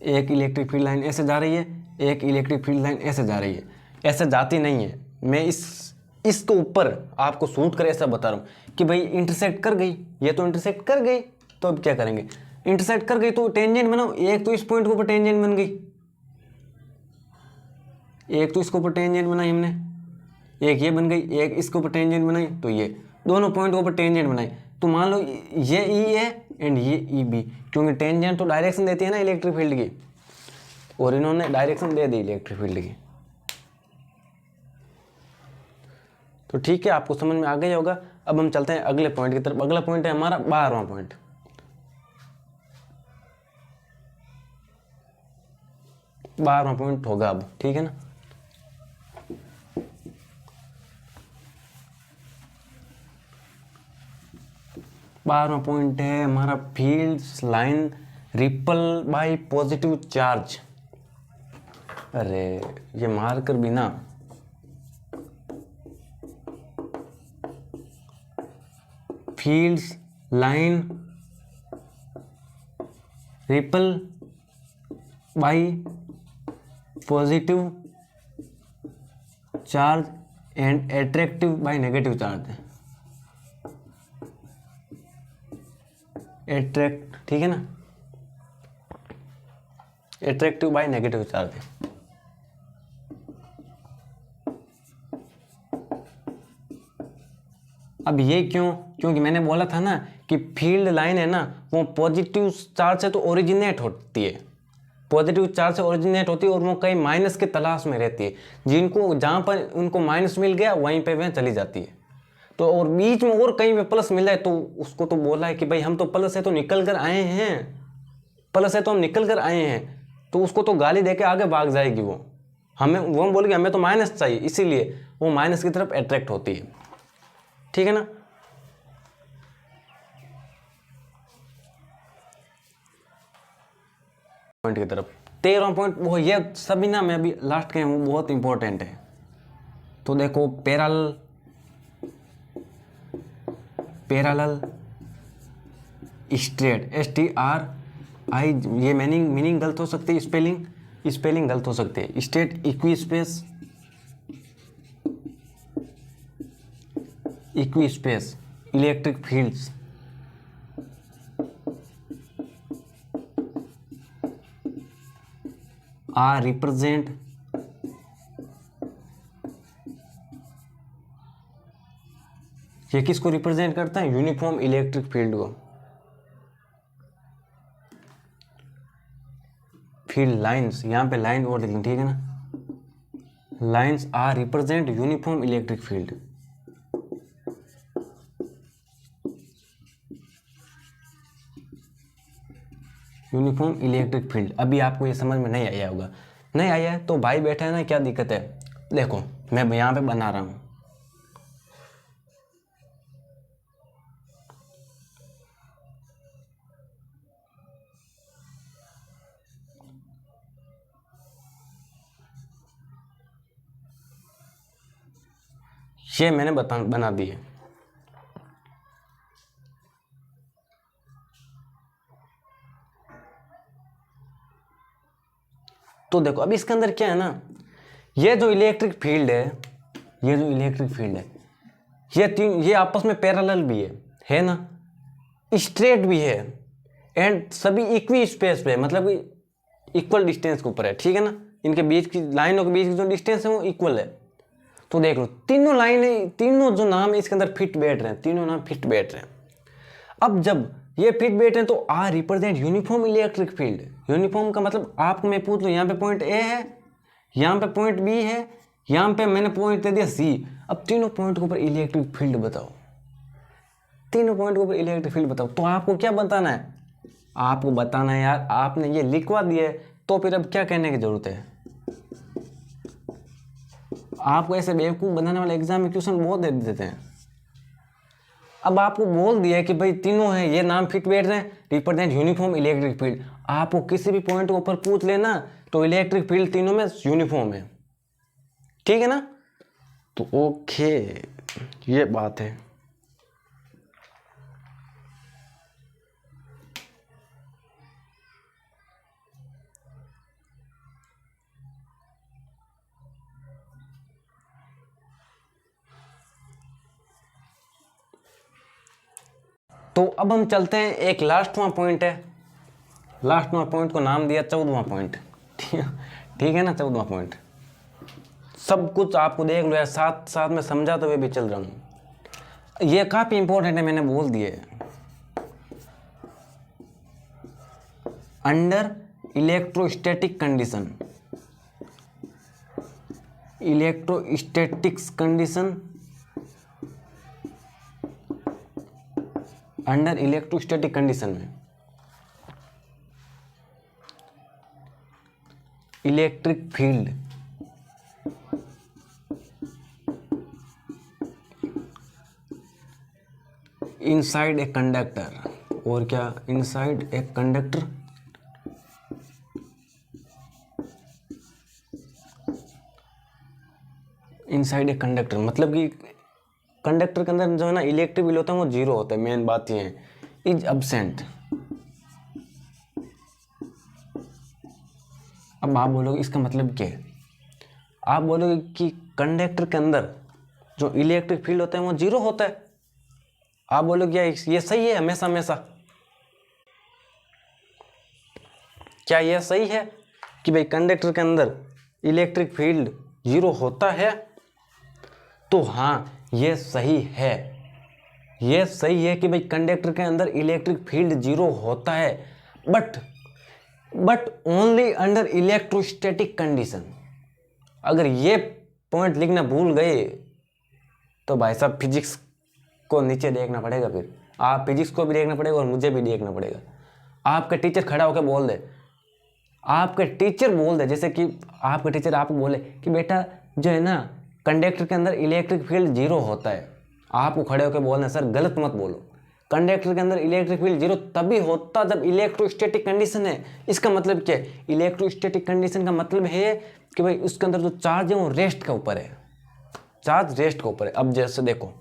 एक इलेक्ट्रिक फील्ड लाइन ऐसे जा रही है, एक इलेक्ट्रिक फील्ड लाइन ऐसे जा रही है, ऐसे जाती नहीं है। मैं इसके ऊपर आपको शूट कर ऐसा बता रहा हूँ कि भाई इंटरसेक्ट कर गई, ये तो इंटरसेक्ट कर गई, तो अब क्या करेंगे, इंटरसेक्ट कर गई तो टेंजेंट बनाओ। एक तो इस पॉइंट के ऊपर टेंजेंट बन गई, एक तो इसके ऊपर टेंजेंट बनाई हमने, एक ये बन गई, एक इसके ऊपर टेंजेंट बनाई, तो ये दोनों पॉइंट के ऊपर टेंजेंट बनाई। तो मान लो ये ई है एंड ये ई बी, क्योंकि टेंजेंट तो डायरेक्शन देती है ना इलेक्ट्रिक फील्ड की, और इन्होंने direction they the electric field की। तो ठीक है, आपको समझ में आ गया होगा। अब हम चलते हैं अगले पॉइंट की तरफ। अगला पॉइंट है हमारा 12वां पॉइंट। बारहवां पॉइंट होगा अब, ठीक है ना। बारहवां पॉइंट है हमारा field line ripple bye positive charge. अरे ये मार्कर भी ना, fields line ripple bye positive charge and attractive by negative charge, attract, ठीक है ना, एट्रैक्टिव बाय नेगेटिव चार्ज। अब ये क्यों, क्योंकि मैंने बोला था ना कि फील्ड लाइन है ना वो पॉजिटिव चार्ज से तो ओरिजिनेट होती है, पॉजिटिव चार्ज से ओरिजिनेट होती है, और वो कहीं माइनस के तलाश में रहती है। जिनको जहाँ पर उनको माइनस मिल गया वहीं पे वह चली जाती है। तो और बीच में और कहीं पे प्लस मिला है तो उसको तो बोला है कि भाई हम तो प्लस है तो निकल कर आए हैं, प्लस है तो हम निकल कर आए हैं, तो उसको तो गाली देके आगे भाग जाएगी वो। वो बोलेगी हमें तो माइनस चाहिए, इसीलिए वो माइनस की तरफ अट्रैक्ट होती है, ठीक है ना। पॉइंट की तरफ 13वां पॉइंट वो ये सभी ना मैं अभी लास्ट के वो बहुत इंपॉर्टेंट है। तो देखो पैरेलल स्ट्रेट, STRI, ये मीनिंग गलत हो सकती है, स्पेलिंग गलत हो सकती है। Straight equispace electric fields are represent ये किसको रिप्रेजेंट करता है, यूनिफॉर्म इलेक्ट्रिक फील्ड को। फील्ड लाइंस, यहाँ पे लाइन और लिखें, ठीक है ना, lines are represent uniform electric field. Uniform electric field. अभी आपको ये समझ में नहीं आया होगा, नहीं आया है तो भाई बैठा है ना, क्या दिक्कत है, देखो मैं यहाँ पे बना रहा हूँ, ये मैंने बना दी है। तो देखो अब इसके अंदर क्या है ना, ये जो इलेक्ट्रिक फील्ड है, ये आपस में पैरेलल भी है ना, स्ट्रेट भी है, एंड सभी इक्वी स्पेस पे, मतलब इक्वल डिस्टेंस के ऊपर है, ठीक है ना। इनके बीच की लाइनों के बीच की जो डिस्टेंस है वो इक्वल है। तो देख लो तीनों लाइनें, तीनों जो नाम है इसके अंदर फिट बैठ रहे हैं, तीनों नाम फिट बैठ रहे हैं। अब जब ये फिट बैठ रहे हैं तो are represent uniform electric field. Uniform का मतलब आपको मैं पूछ लूँ, यहाँ पे पॉइंट ए है, यहाँ पे पॉइंट बी है, यहाँ पे मैंने पॉइंट दे दिया सी। अब तीनों पॉइंट के ऊपर इलेक्ट्रिक फील्ड बताओ, तीनों पॉइंट के ऊपर इलेक्ट्रिक फील्ड बताओ। तो आपको क्या बताना है, आपको बताना है यार, आपने ये लिखवा दिया है तो फिर अब क्या कहने की जरूरत है। आपको ऐसे बेवकूफ़ बनाने वाले एग्जाम में क्वेश्चन बहुत दे देते हैं। अब आपको बोल दिया है कि भाई तीनों है, ये नाम फिट बैठ रहे हैं, रिप्रेजेंट यूनिफॉर्म इलेक्ट्रिक फील्ड। आपको किसी भी पॉइंट के ऊपर पूछ लेना तो इलेक्ट्रिक फील्ड तीनों में यूनिफॉर्म है, ठीक है ना। तो ओके, ये बात है। तो अब हम चलते हैं, एक लास्टवां पॉइंट है, लास्टवां पॉइंट को नाम दिया 14वां पॉइंट, ठीक है ना। 14वां पॉइंट सब कुछ आपको देख लो यार, साथ साथ में समझाते हुए भी चल रहा हूँ। ये काफ़ी इंपॉर्टेंट है, मैंने बोल दिए। Under electrostatic condition, electrostatics condition, under electrostatic condition में electric field inside a conductor, और क्या, inside a conductor, inside a conductor मतलब कि कंडक्टर के अंदर जो है ना इलेक्ट्रिक फील्ड होता है वो जीरो होता है। मेन बात ये है, इज अब्सेंट। अब आप बोलोगे इसका मतलब क्या है, आप बोलोगे कि कंडक्टर के अंदर जो इलेक्ट्रिक फील्ड होता है वो जीरो होता है। आप बोलोगे क्या ये सही है हमेशा हमेशा, क्या यह सही है कि भाई कंडक्टर के अंदर इलेक्ट्रिक फील्ड जीरो होता है। तो हाँ, ये सही है, ये सही है कि भाई कंडक्टर के अंदर इलेक्ट्रिक फील्ड जीरो होता है, but only under electrostatic condition. अगर ये पॉइंट लिखना भूल गए तो भाई साहब फिजिक्स को नीचे देखना पड़ेगा, फिर आप फिजिक्स को भी देखना पड़ेगा और मुझे भी देखना पड़ेगा। आपका टीचर खड़ा होकर बोल दे, आपके टीचर बोल दे, जैसे कि आपके टीचर आपको बोले कि बेटा जो है ना कंडक्टर के अंदर इलेक्ट्रिक फील्ड जीरो होता है, आपको खड़े होकर बोलना सर गलत मत बोलो, कंडक्टर के अंदर इलेक्ट्रिक फील्ड जीरो तभी होता जब इलेक्ट्रोस्टैटिक कंडीशन है। इसका मतलब क्या है, इलेक्ट्रोस्टैटिक कंडीशन का मतलब है कि भाई उसके अंदर जो चार्ज है वो रेस्ट के ऊपर है, चार्ज रेस्ट के ऊपर है। अब जैसे देखो,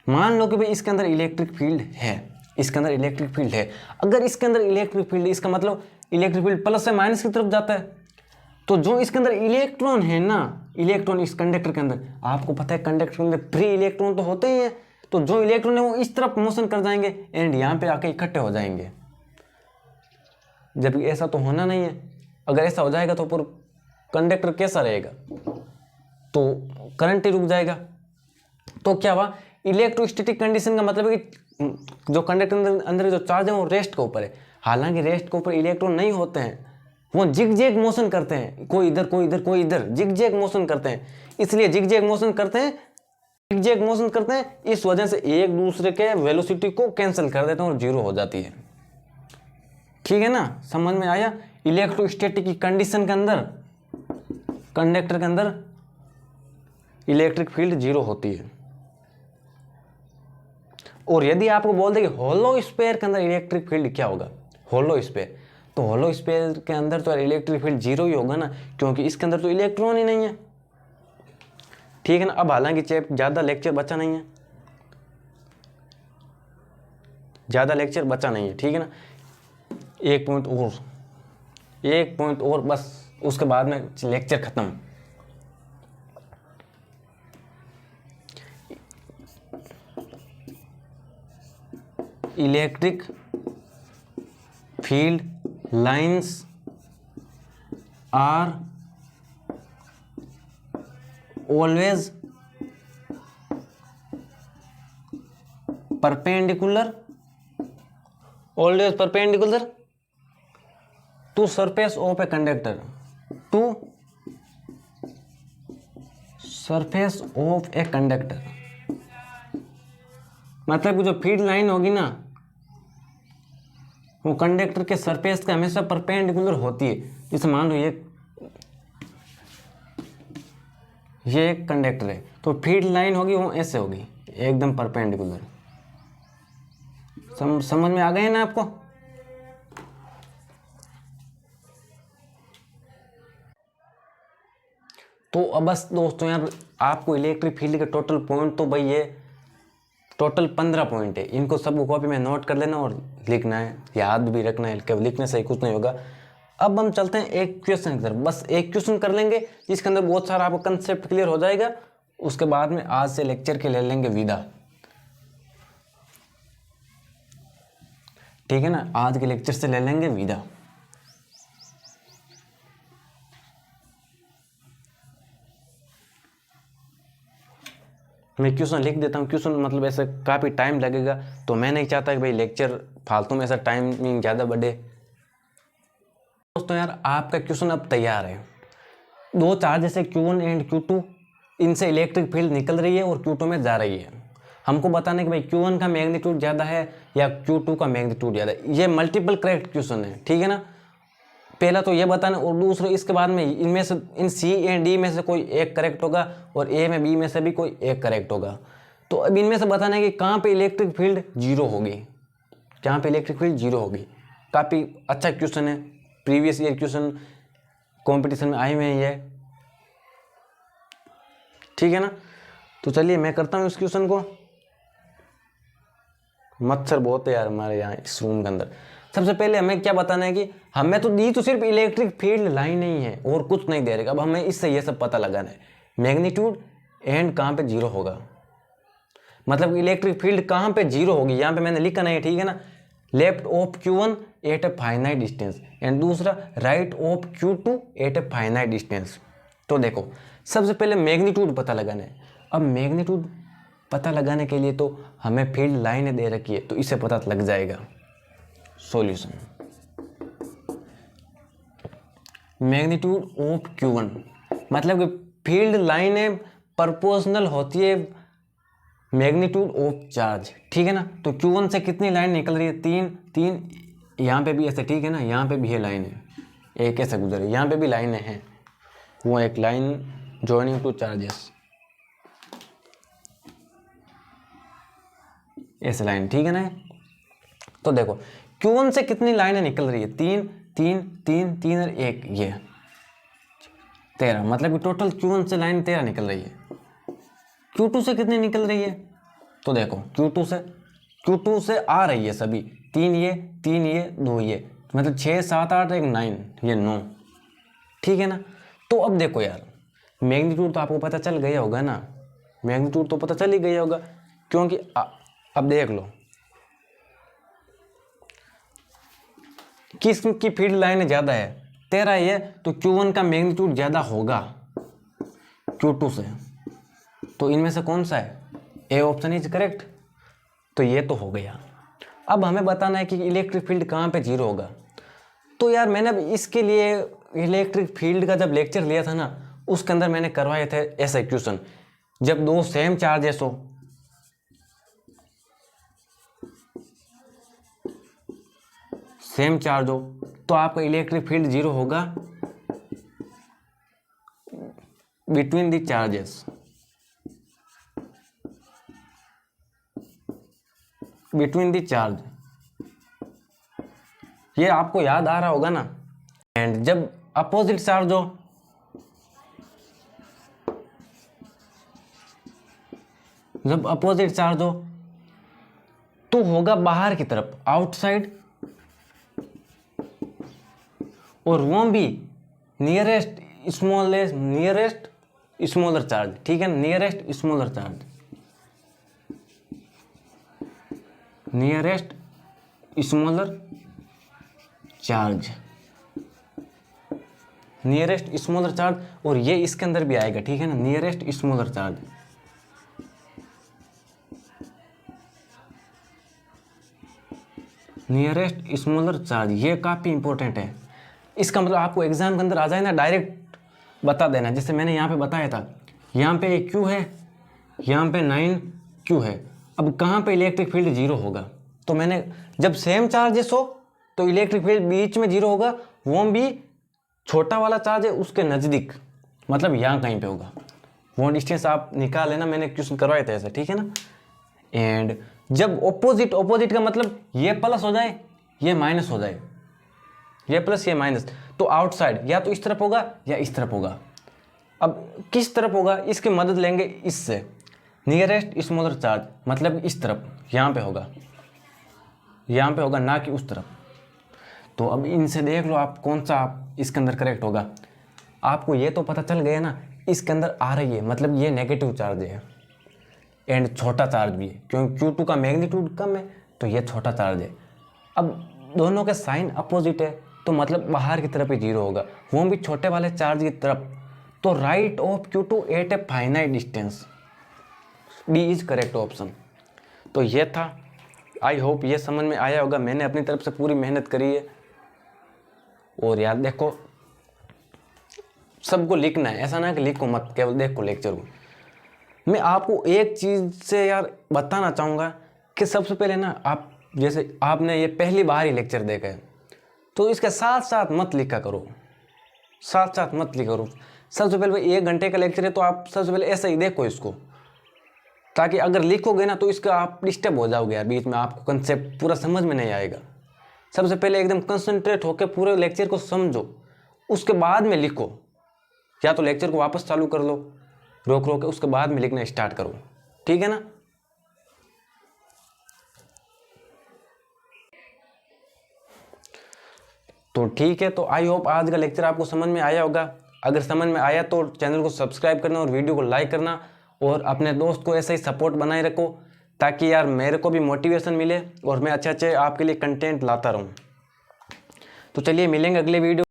मान लो कि भाई इसके अंदर इलेक्ट्रिक फील्ड है, इसके अंदर इलेक्ट्रिक फील्ड है। अगर इसके अंदर इलेक्ट्रिक फील्ड, इसका मतलब इलेक्ट्रिक फील्ड प्लस से माइनस की तरफ जाता है। तो जो इसके अंदर इलेक्ट्रॉन है ना, इलेक्ट्रॉन इस कंडक्टर के अंदर, आपको पता है कंडक्टर के अंदर फ्री इलेक्ट्रॉन तो होते ही हैं, तो जो इलेक्ट्रॉन है वो इस तरफ मोशन कर जाएंगे एंड यहाँ पे आके इकट्ठे हो जाएंगे। जबकि ऐसा तो होना नहीं है। अगर ऐसा हो जाएगा तो पूरा कंडक्टर कैसा रहेगा, तो करंट ही रुक जाएगा। तो क्या हुआ, इलेक्ट्रोस्टैटिक कंडीशन का मतलब है कि जो कंडक्टर अंदर जो चार्ज है वो रेस्ट के ऊपर है। हालांकि रेस्ट के ऊपर इलेक्ट्रॉन नहीं होते हैं, वो जिग-जैग मोशन करते हैं, कोई इधर कोई इधर कोई इधर, जिग-जैग मोशन करते हैं। इसलिए जिग-जैग मोशन करते हैं, जिग-जैग मोशन करते हैं, इस वजह से एक दूसरे के वेलोसिटी को कैंसिल कर देते हैं और जीरो हो जाती है। ठीक है ना, समझ में आया। इलेक्ट्रोस्टैटिक की कंडीशन के अंदर कंडक्टर के अंदर इलेक्ट्रिक फील्ड जीरो होती है। और यदि आपको बोल दे कि होलो स्फीयर के अंदर इलेक्ट्रिक फील्ड क्या होगा, होलो स्फीयर, तो होलो स्फीयर के अंदर तो इलेक्ट्रिक फील्ड जीरो ही होगा ना, क्योंकि इसके अंदर तो इलेक्ट्रॉन ही नहीं है। ठीक है ना। अब हालांकि ज़्यादा लेक्चर बचा नहीं है, ज़्यादा लेक्चर बचा नहीं है, ठीक है ना। एक पॉइंट और बस, उसके बाद में लेक्चर खत्म। Electric field lines are always perpendicular, always perpendicular to surface of a conductor, to surface of a conductor, मतलब कि जो फील्ड लाइन होगी ना वो कंडक्टर के सरफेस के हमेशा परपेंडिकुलर होती है। जैसे मान लो ये एक कंडक्टर है, तो फील्ड लाइन होगी वो ऐसे होगी, एकदम परपेंडिकुलर। समझ में आ गए ना आपको? तो अब बस दोस्तों यार, आपको इलेक्ट्रिक फील्ड के टोटल पॉइंट तो भाई ये टोटल 15 पॉइंट है, इनको सबको कॉपी में नोट कर लेना और लिखना है, याद भी रखना है, केवल लिखने से ही कुछ नहीं होगा। अब हम चलते हैं एक क्वेश्चन की तरफ, बस एक क्वेश्चन कर लेंगे जिसके अंदर बहुत सारा आपको कंसेप्ट क्लियर हो जाएगा। उसके बाद में आज से लेक्चर के ले लेंगे विदा, ठीक है ना? आज के लेक्चर से ले लेंगे विदा। मैं क्वेश्चन लिख देता हूँ, क्वेश्चन मतलब ऐसे काफ़ी टाइम लगेगा, तो मैं नहीं चाहता कि भाई लेक्चर फालतू में ऐसा टाइमिंग ज़्यादा बढ़े। दोस्तों यार, आपका क्वेश्चन अब तैयार है। दो चार्ज जैसे Q1 एंड Q2, इनसे इलेक्ट्रिक फील्ड निकल रही है और Q2 में जा रही है। हमको बताना है कि भाई Q1 का मैग्नीट्यूड ज़्यादा है या Q2 का मैग्नीट्यूड ज़्यादा है। ये मल्टीपल करेक्ट क्वेश्चन है, ठीक है ना? पहला तो ये बताना, और दूसरा इसके बाद में इनमें से इन C एंड D में से कोई एक करेक्ट होगा और A में B में से भी कोई एक करेक्ट होगा। तो अब इनमें से बताना है कि कहाँ पे इलेक्ट्रिक फील्ड जीरो होगी, कहाँ पे इलेक्ट्रिक फील्ड जीरो होगी। काफ़ी अच्छा क्वेश्चन है, प्रीवियस ईयर क्वेश्चन कंपटीशन में आए हुए हैं ये, ठीक है ना? तो चलिए मैं करता हूँ इस क्वेश्चन को। मच्छर बहुत है यार हमारे यहाँ इस रूम के अंदर। सबसे पहले हमें क्या बताना है कि हमें तो दी तो सिर्फ इलेक्ट्रिक फील्ड लाइन नहीं है और कुछ नहीं दे रहा। अब हमें इससे ये सब पता लगाना है, मैग्नीट्यूड एंड कहाँ पे जीरो होगा, मतलब इलेक्ट्रिक फील्ड कहाँ पे जीरो होगी। यहाँ पे मैंने लिखा नहीं है, ठीक है ना? Left of Q1 at a finite distance and दूसरा right of Q2 at a finite distance. तो देखो, सबसे पहले मैग्नीट्यूड पता लगाना है। अब मैग्नीट्यूड पता लगाने के लिए तो हमें फील्ड लाइनें दे रखी है, तो इससे पता लग जाएगा। सॉल्यूशन, मैग्नीट्यूड ऑफ Q1 मतलब कि फील्ड लाइनें प्रोपोर्शनल होती है मैग्नीट्यूड ऑफ चार्ज, ठीक है ना? तो Q1 से कितनी लाइन निकल रही है? तीन तीन, यहाँ पे भी ऐसे, ठीक है ना? यहाँ पे भी है लाइन है, एक ऐसे गुजर रही, यहाँ पे भी लाइनें हैं, वो एक लाइन जॉइनिंग टू चार्जेस, ऐसे लाइन, ठीक है ना? तो देखो Q1 से कितनी लाइनें निकल रही है? तीन तीन तीन तीन और एक, ये 13, मतलब कि टोटल Q1 से लाइन 13 निकल रही है। Q2 से कितनी निकल रही है? तो देखो Q2 से आ रही है सभी, तीन ये 2 ये, मतलब 6 7 8 एक 9, ये 9, ठीक है ना? तो अब देखो यार, मैग्नीट्यूड तो आपको पता चल गया होगा ना, मैग्नीट्यूड तो पता चल ही गया होगा, क्योंकि अब देख लो किसकी फील्ड लाइन ज़्यादा है, 13 है, तो Q1 का मैग्नीट्यूड ज़्यादा होगा Q2 से। तो इनमें से कौन सा है? A option is correct. तो ये तो हो गया। अब हमें बताना है कि इलेक्ट्रिक फील्ड कहाँ पे जीरो होगा। तो यार मैंने अब इसके लिए इलेक्ट्रिक फील्ड का जब लेक्चर लिया था ना, उसके अंदर मैंने करवाए थे ऐसा क्वेश्चन, जब दो सेम चार्जेस हो, सेम चार्ज हो, तो आपका इलेक्ट्रिक फील्ड जीरो होगा between the charges, between the charge. ये आपको याद आ रहा होगा ना? एंड जब अपोजिट चार्ज हो, जब अपोजिट चार्ज हो तो होगा बाहर की तरफ, आउटसाइड, और वो भी नियरेस्ट स्मॉलर चार्ज, ठीक है? Nearest smaller charge, nearest smaller charge, nearest smaller charge, और ये इसके अंदर भी आएगा, ठीक है ना? Nearest smaller charge. Nearest smaller charge ये काफ़ी इंपॉर्टेंट है। इसका मतलब आपको एग्जाम के अंदर आ जाए ना, डायरेक्ट बता देना। जैसे मैंने यहाँ पे बताया था, यहाँ पे Q है, यहाँ पे 9Q है। अब कहाँ पे इलेक्ट्रिक फील्ड 0 होगा? तो मैंने जब सेम चार्जेस हो तो इलेक्ट्रिक फील्ड बीच में 0 होगा, वो भी छोटा वाला चार्ज है उसके नज़दीक, मतलब यहाँ कहीं पे होगा। वो डिस्टेंस आप निकाल लेना, मैंने क्वेश्चन करवाए थे ऐसे, ठीक है ना। एंड जब ऑपोजिट का मतलब ये प्लस हो जाए ये माइनस हो जाए, ये प्लस ये माइनस, तो आउटसाइड या तो इस तरफ होगा या इस तरफ होगा। अब किस तरफ होगा इसकी मदद लेंगे इससे, नियरेस्ट स्मॉलर चार्ज, मतलब इस तरफ, यहाँ पे होगा, यहाँ पे होगा, ना कि उस तरफ। तो अब इनसे देख लो आप कौन सा आप इसके अंदर करेक्ट होगा। आपको ये तो पता चल गया ना, इसके अंदर आ रही है मतलब ये नेगेटिव चार्ज है एंड छोटा चार्ज भी है, क्योंकि Q2 का मैग्नीट्यूड कम है तो ये छोटा चार्ज है। अब दोनों के साइन अपोजिट है तो मतलब बाहर की तरफ ही 0 होगा, वो भी छोटे वाले चार्ज की तरफ। तो right of Q2 at a finite distance, D is correct option. तो ये था, आई होप ये समझ में आया होगा। मैंने अपनी तरफ से पूरी मेहनत करी है। और यार देखो, सबको लिखना है, ऐसा ना कि लिखो मत, केवल देखो लेक्चर को। मैं आपको एक चीज़ से यार बताना चाहूँगा कि सबसे पहले ना, आप जैसे आपने ये पहली बार ही लेक्चर देखा है तो इसके साथ साथ मत लिखा करो, साथ साथ मत लिखा करो। सबसे पहले 1 घंटे का लेक्चर है तो आप सबसे पहले ऐसा ही देखो इसको, ताकि अगर लिखोगे ना तो इसका आप डिस्टर्ब हो जाओगे यार, बीच में आपको कंसेप्ट पूरा समझ में नहीं आएगा। सबसे पहले एकदम कंसंट्रेट होकर पूरे लेक्चर को समझो, उसके बाद में लिखो। या तो लेक्चर को वापस चालू कर लो रोक के, उसके बाद में लिखना स्टार्ट करो, ठीक है ना। तो ठीक है, तो आई होप आज का लेक्चर आपको समझ में आया होगा। अगर समझ में आया तो चैनल को सब्सक्राइब करना और वीडियो को लाइक करना, और अपने दोस्त को ऐसे ही सपोर्ट बनाए रखो, ताकि यार मेरे को भी मोटिवेशन मिले और मैं अच्छे अच्छे आपके लिए कंटेंट लाता रहूं। तो चलिए मिलेंगे अगले वीडियो।